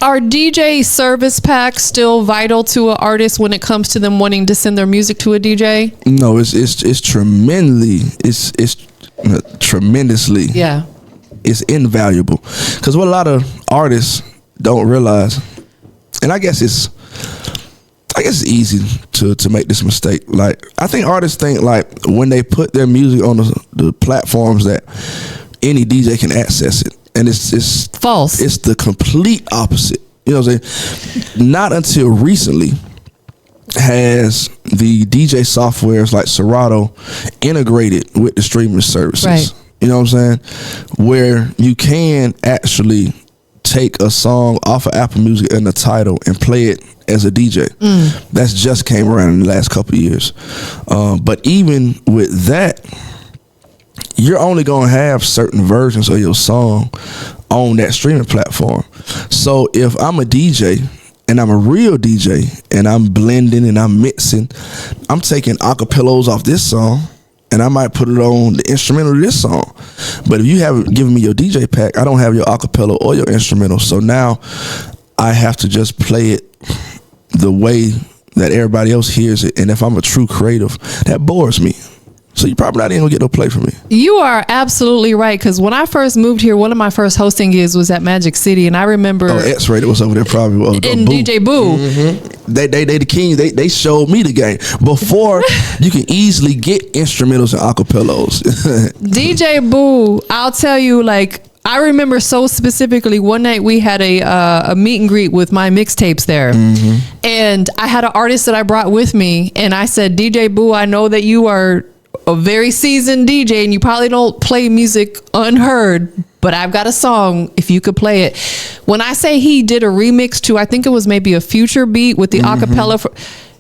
Are DJ service packs still vital to an artist when it comes to them wanting to send their music to a DJ? No, it's tremendously. Yeah. It's invaluable. Because what a lot of artists don't realize, and I guess it's easy to make this mistake. Like I think artists think like when they put their music on the platforms that any DJ can access it, and it's false. It's the complete opposite. You know what I'm saying? Not until recently has the DJ softwares like Serato integrated with the streaming services. Right. You know what I'm saying? Where you can actually take a song off of Apple Music and the title and play it as a DJ. That's just came around in the last couple of years. But even with that, you're only going to have certain versions of your song on that streaming platform. So if I'm a DJ and I'm a real DJ and I'm blending and I'm mixing, I'm taking acapellas off this song and I might put it on the instrumental of this song. But if you haven't given me your DJ pack, I don't have your acapella or your instrumental. So now I have to just play it the way that everybody else hears it. And if I'm a true creative, that bores me. So you probably not even gonna get no play from me. You are absolutely right. Because when I first moved here, one of my first hosting gigs was at Magic City, and I remember X-Rated was over there probably. And DJ Boo. They the king. They showed me the game before you can easily get instrumentals and acapellas. DJ Boo, I'll tell you, like I remember so specifically one night we had a meet and greet with my mixtapes there, and I had an artist that I brought with me, and I said, DJ Boo, I know that you are a very seasoned DJ and you probably don't play music unheard, but I've got a song if you could play it. When I say he did a remix to, I think it was maybe a Future beat with the acapella,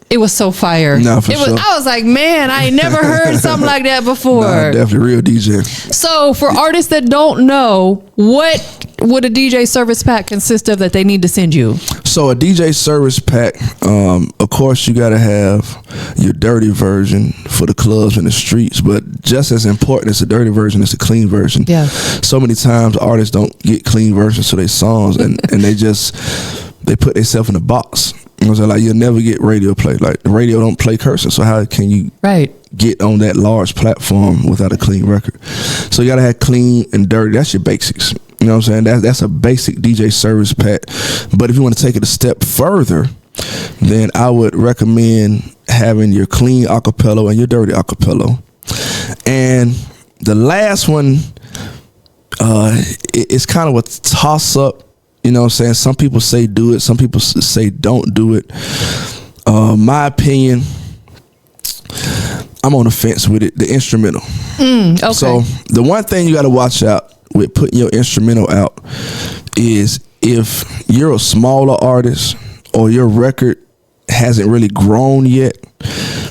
it was so fire. No, for sure. I was like, man, I ain't never heard something like that before. Nah, definitely real DJ. So for artists that don't know, what would a DJ service pack consist of that they need to send you? So a DJ service pack, of course you gotta have your dirty version for the clubs and the streets, but just as important as the dirty version is the clean version. Yeah. So many times artists don't get clean versions to their songs and they put themselves in a box. You know what I'm saying? Like you'll never get radio play. Like the radio don't play cursing, so how can you get on that large platform without a clean record? So you gotta have clean and dirty. That's your basics. You know what I'm saying? That's a basic DJ service pack. But if you want to take it a step further, then I would recommend having your clean acapella and your dirty acapella. And the last one, it's kind of a toss up. You know what I'm saying? Some people say do it. Some people say don't do it. My opinion, I'm on the fence with it. The instrumental. Okay. So the one thing you got to watch out with putting your instrumental out is if you're a smaller artist or your record hasn't really grown yet,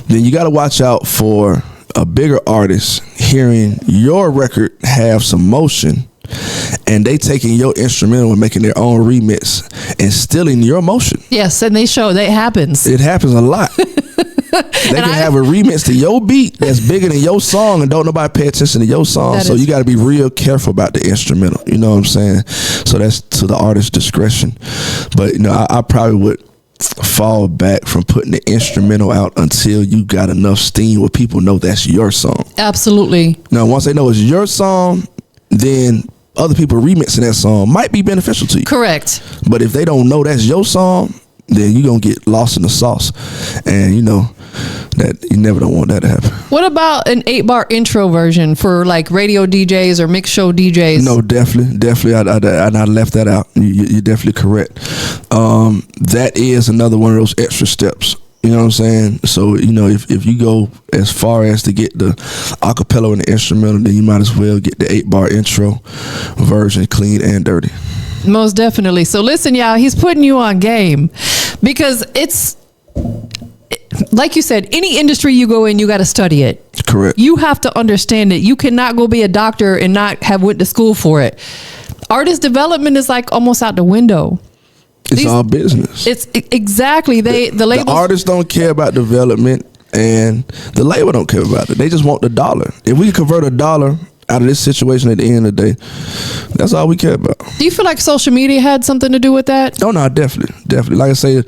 then you got to watch out for a bigger artist hearing your record have some motion and they taking your instrumental and making their own remix and stealing your motion. Yes, and they show that happens. It happens a lot. They can have a remix to your beat that's bigger than your song and don't nobody pay attention to your song. So you got to be real careful about the instrumental. You know what I'm saying? So that's to the artist's discretion. But you know, I probably would fall back from putting the instrumental out until you got enough steam where people know that's your song. Absolutely. Now, once they know it's your song, then other people remixing that song might be beneficial to you. Correct. But if they don't know that's your song, then you're going to get lost in the sauce. And you know that you never don't want that to happen. What about an 8-bar intro version for like radio DJs or mix show DJs? No, definitely. I left that out. You're definitely correct. That is another one of those extra steps. You know what I'm saying? So, you know, if you go as far as to get the acapella and the instrumental, then you might as well get the 8-bar intro version, clean and dirty. Most definitely. So listen, y'all, he's putting you on game because it's, like you said, any industry you go in, you got to study it. Correct. You have to understand it. You cannot go be a doctor and not have went to school for it. Artist development is like almost out the window. It's all business. It's exactly the labels. The artists don't care about development, and the label don't care about it. They just want the dollar. If we convert a dollar out of this situation at the end of the day, that's all we care about. Do you feel like social media had something to do with that? Oh no, definitely. Like I say,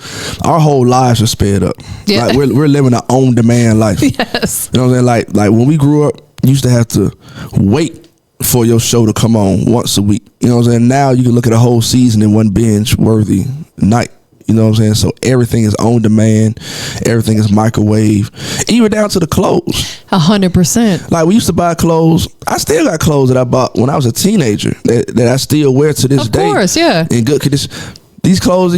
our whole lives are sped up. Yeah. Like we're living our own demand life. Yes. You know what I'm saying? Like when we grew up, you used to have to wait for your show to come on once a week. You know what I'm saying? Now you can look at a whole season in one binge worthy night. You know what I'm saying? So everything is on demand. Everything is microwave, even down to the clothes. 100%. Like we used to buy clothes. I still got clothes that I bought when I was a teenager that I still wear to this day. Of course, yeah. In good condition. These clothes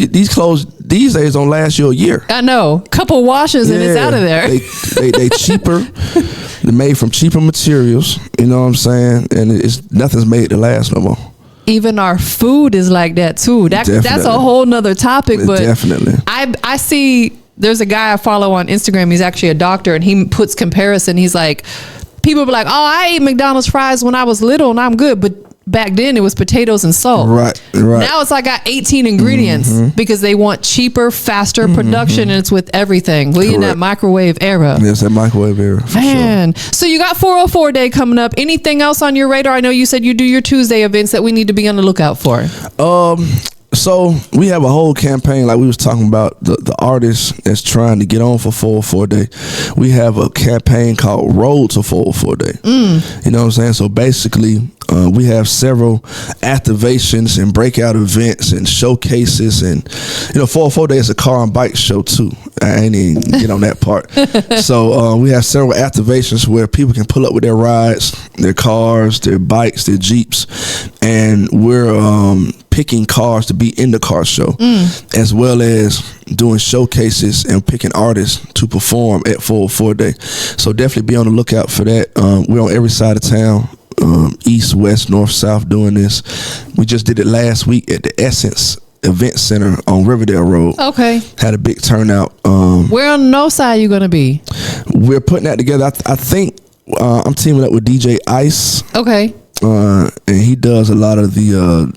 these days don't last you a year. I know. Couple washes and it's out of there. They cheaper. They're made from cheaper materials. You know what I'm saying? And nothing's made to last no more. Even our food is like that too. That's a whole nother topic. But definitely, I see. There's a guy I follow on Instagram. He's actually a doctor, and he puts comparison. He's like, people be like, "Oh, I ate McDonald's fries when I was little, and I'm good," but back then it was potatoes and salt. Right. Now it's like got 18 ingredients because they want cheaper, faster production, and it's with everything. We in that microwave era. Yes, that microwave era. Man. Sure. So you got 404 Day coming up. Anything else on your radar? I know you said you do your Tuesday events that we need to be on the lookout for. So we have a whole campaign, like we was talking about the artists that's trying to get on for 404 Day. We have a campaign called Road to 404 Day. You know what I'm saying? So basically, we have several activations and breakout events and showcases, and 404 Day is a car and bike show too. I ain't even get on that part. So we have several activations where people can pull up with their rides, their cars, their bikes, their Jeeps, and we're picking cars to be in the car show, as well as doing showcases and picking artists to perform at 404 Day. So definitely be on the lookout for that. We're on every side of town. East, west, north, south doing this. We just did it last week at the Essence Event Center on Riverdale Road. Okay. Had a big turnout. Where on the north side are you going to be? We're putting that together. I think I'm teaming up with DJ Ice. Okay. And he does a lot of the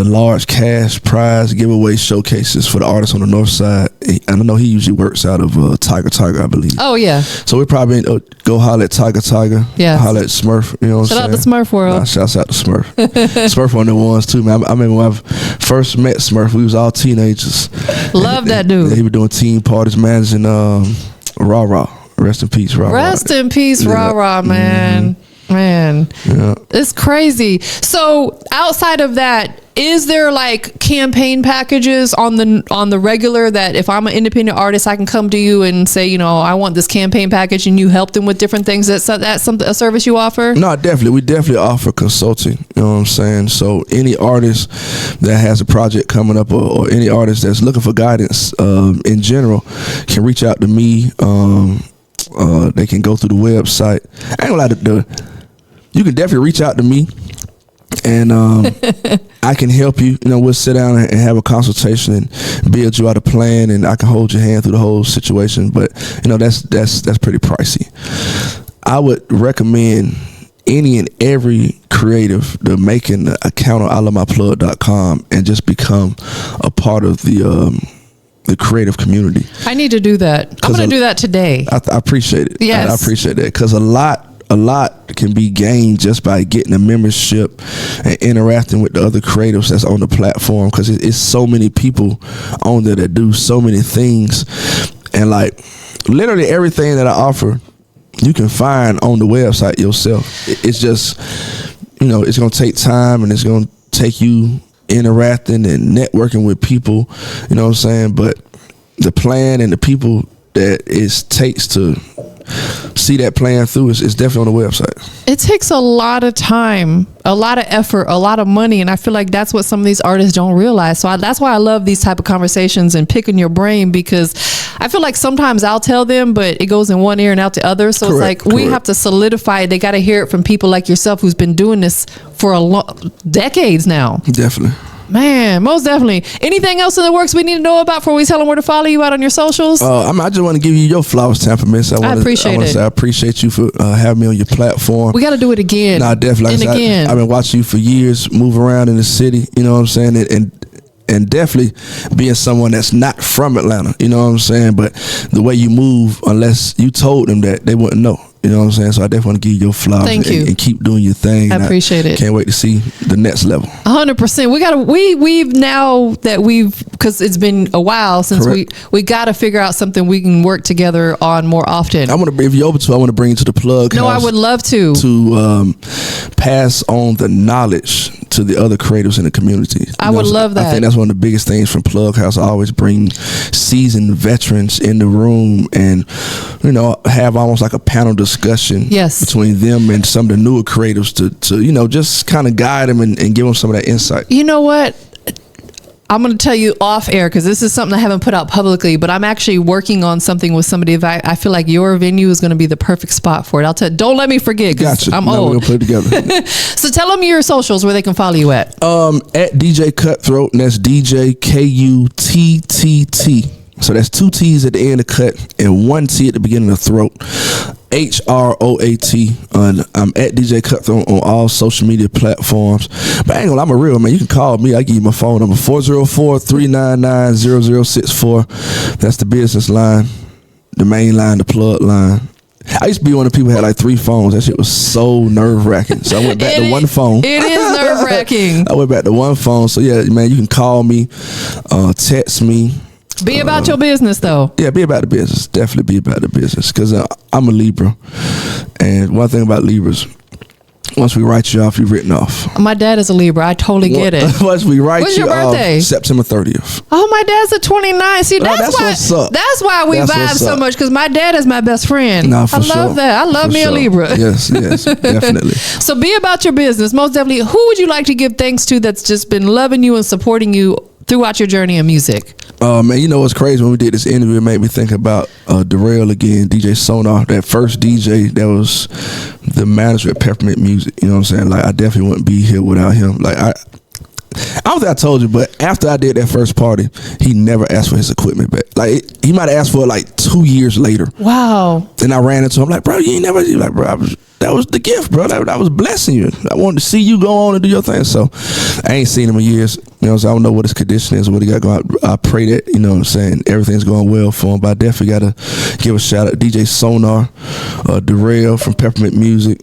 large cash prize giveaway showcases for the artists on the north side. I know he usually works out of Tiger, I believe. Oh yeah. So we probably go holler at Tiger. Yeah. Holler at Smurf. You know what I'm saying? Shout out to Smurf World. Shouts out to Smurf. Smurf one of the ones too, man. I remember when I first met Smurf, we was all teenagers. Love that dude. He was doing team parties, managing Rah Rah. Rest in peace, Rah Rah. Rest in peace, Rah Rah, man. Man, Yeah. it's crazy. So outside of that, is there like campaign packages on the regular that if I'm an independent artist, I can come to you and say, you know, I want this campaign package, and you help them with different things? That's something, a service you offer? No, definitely. We definitely offer consulting. You know what I'm saying? So any artist that has a project coming up, or any artist that's looking for guidance in general, can reach out to me. They can go through the website. I ain't gonna lie to you can definitely reach out to me, and I can help you. You know, we'll sit down and have a consultation and build you out a plan, and I can hold your hand through the whole situation. But you know, that's pretty pricey. I would recommend any and every creative to make an account on ilovemyplug.com and just become a part of the creative community. I need to do that. I'm going to do that today. I appreciate it. Yes. I appreciate that, because a lot can be gained just by getting a membership and interacting with the other creatives that's on the platform, because it's so many people on there that do so many things, and like literally everything that I offer you can find on the website yourself. It's just, you know, it's gonna take time, and it's gonna take you interacting and networking with people, you know what I'm saying? But the plan and the people that it takes to see that plan through is definitely on the website. It takes a lot of time, a lot of effort, a lot of money, and I feel like that's what some of these artists don't realize. So that's why I love these type of conversations and picking your brain, because I feel like sometimes I'll tell them, but it goes in one ear and out the other. So Correct, it's like we have to solidify it. They got to hear it from people like yourself, who's been doing this for decades now. Definitely. Man, most definitely. Anything else in the works we need to know about before we tell them where to follow you out on your socials? I just want to give you your flowers, Peppermint. I appreciate it. I appreciate you for having me on your platform. We got to do it again. Nah, definitely. Like again. I've been watching you for years, move around in the city. You know what I'm saying? And definitely being someone that's not from Atlanta. You know what I'm saying? But the way you move, unless you told them that, they wouldn't know. You know what I'm saying? So I definitely want to give you your flowers. Thank you. And keep doing your thing. I appreciate it. Can't wait to see the next level. 100%. We've now that because it's been a while since we got to figure out something we can work together on more often. I want to, if you're open to, I want to bring you to the Plug House. No, I would love to pass on the knowledge to the other creatives in the community. I would love that. I think that's one of the biggest things from Plug House. I always bring seasoned veterans in the room and, you know, have almost like a panel discussion between them and some of the newer creatives to you know, just kind of guide them and give them some of that insight. You know what? I'm going to tell you off air, because this is something I haven't put out publicly, but I'm actually working on something with somebody. I feel like your venue is going to be the perfect spot for it. Don't let me forget, because I'm old. We're going to put it together. So tell them your socials where they can follow you at. At DJ Cutthroat, and that's DJ KUTTT. So that's 2 T's at the end of cut and 1 T at the beginning of throat. HROAT. I'm at DJ Cutthroat on all social media platforms. But I ain't gonna lie, I'm a real man. You can call me. I give you my phone number, 404-399-0064. That's the business line, the main line, the plug line. I used to be one of the people who had like 3 phones. That shit was so nerve-wracking. So I went back to one phone. It is nerve-wracking. I went back to one phone. So yeah, man, you can call me, text me. Be about your business, though. Yeah, be about the business. Definitely be about the business, because I'm a Libra. And one thing about Libras, once we write you off, you're written off. My dad is a Libra. I totally get it. Once we write When's you your birthday? off, September 30th. Oh, my dad's a 29. See, that's why, what's up. That's why we vibe so much, because my dad is my best friend. Nah, for I love that. I love me a Libra. Yes, definitely. So be about your business. Most definitely. Who would you like to give thanks to that's just been loving you and supporting you throughout your journey in music? Man, you know what's crazy? When we did this interview, it made me think about Darrell again, DJ Sonar, that first DJ that was the manager at Peppermint Music. You know what I'm saying? Like, I definitely wouldn't be here without him. Like, I don't think I told you, but after I did that first party, he never asked for his equipment back. Like, he might have asked for it like 2 years later. Wow. And I ran into him like, bro, you ain't never, like, bro, that was the gift, bro. That was blessing you. I wanted to see you go on and do your thing. So I ain't seen him in years. You know, so I don't know what his condition is, what he got going on. I pray that, you know what I'm saying, everything's going well for him. But I definitely got to give a shout out to DJ Sonar, Darrell from Peppermint Music,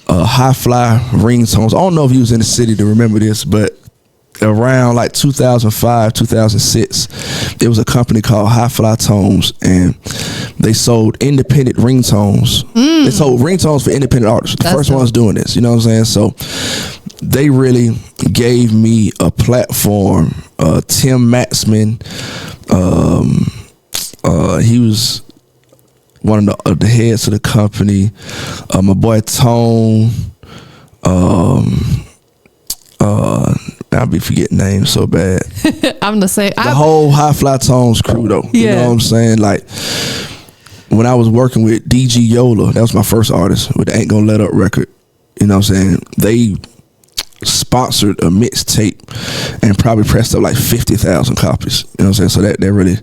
High Fly Ringtones. I don't know if he was in the city to remember this, but around like 2005, 2006, there was a company called High Fly Tones, and they sold independent ringtones. They sold ringtones for independent artists. The first ones doing this, you know what I'm saying? So they really gave me a platform. Tim Maxman, he was one of the heads of the company. My boy Tone. I'll be forgetting names so bad. I'm the same. The whole High Fly Tones crew though. You know what I'm saying? Like when I was working with DG Yola, that was my first artist with the Ain't Gonna Let Up record. You know what I'm saying? They sponsored a mixtape and probably pressed up like 50,000 copies. You know what I'm saying? So that really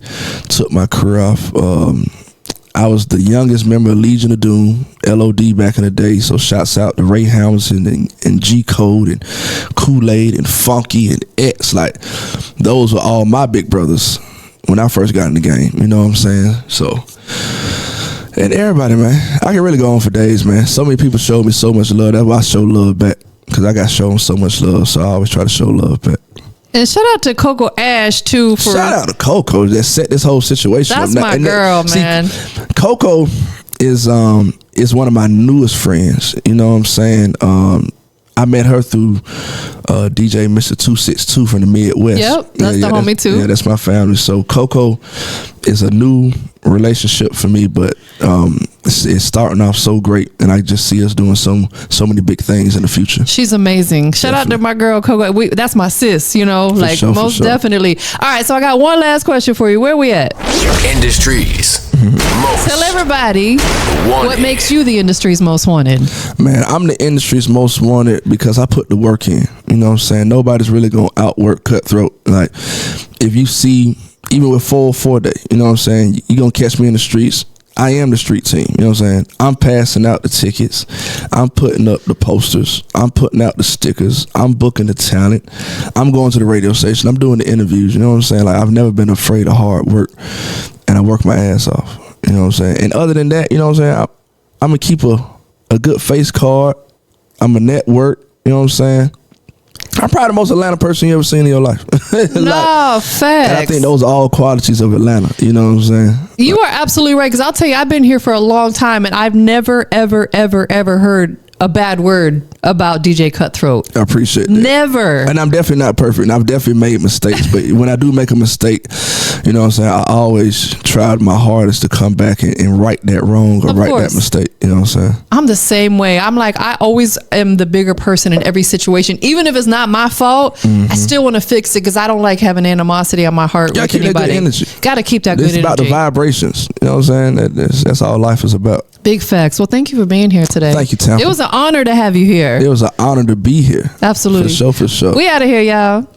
took my career off. I was the youngest member of Legion of Doom, LOD back in the day. So shouts out to Ray Hamilton and G Code and Kool-Aid and Funky and X. Like those were all my big brothers when I first got in the game. You know what I'm saying? So, and everybody, man, I can really go on for days, man. So many people showed me so much love. That's why I show love back, because I got shown so much love. So I always try to show love back. And shout out to Coco Ash too for shout out to Coco that set this whole situation up. That's up. My girl, man. See, Coco is one of my newest friends. You know what I'm saying? I met her through DJ Mr. 262 from the Midwest. Yep, that's the homie too. Yeah, that's my family. So Coco is a new relationship for me, but it's starting off so great, and I just see us doing so many big things in the future. She's amazing. Shout out to my girl Coco. That's my sis, you know, for sure, most definitely. All right, so I got one last question for you. Where we at? Industries. Tell everybody what makes you the industry's most wanted. Man, I'm the industry's most wanted because I put the work in. You know what I'm saying? Nobody's really gonna outwork Cutthroat. Like, if you see, even with 404 Day, you know what I'm saying, you're gonna catch me in the streets. I am the street team, you know what I'm saying? I'm passing out the tickets. I'm putting up the posters. I'm putting out the stickers. I'm booking the talent. I'm going to the radio station. I'm doing the interviews, you know what I'm saying? Like, I've never been afraid of hard work, and I work my ass off, you know what I'm saying? And other than that, you know what I'm saying, I'm gonna keep a good face card. I'm a network, you know what I'm saying? I'm probably the most Atlanta person you ever seen in your life. No, facts. And I think those are all qualities of Atlanta. You know what I'm saying? You are absolutely right. Because I'll tell you, I've been here for a long time, and I've never, ever, ever, ever heard a bad word about DJ Cutthroat. I appreciate that. Never. And I'm definitely not perfect, and I've definitely made mistakes. But when I do make a mistake, you know what I'm saying, I always tried my hardest to come back and right that wrong or right that mistake. You know what I'm saying? I'm the same way. I'm like, I always am the bigger person in every situation. Even if it's not my fault, I still want to fix it because I don't like having animosity on my heart with anybody. That good energy. Gotta keep that good energy. It's about the vibrations. You know what I'm saying? That's all life is about. Big facts. Well, thank you for being here today. Thank you, Tam. It was an honor to have you here. It was an honor to be here. Absolutely. For sure. We out of here, y'all.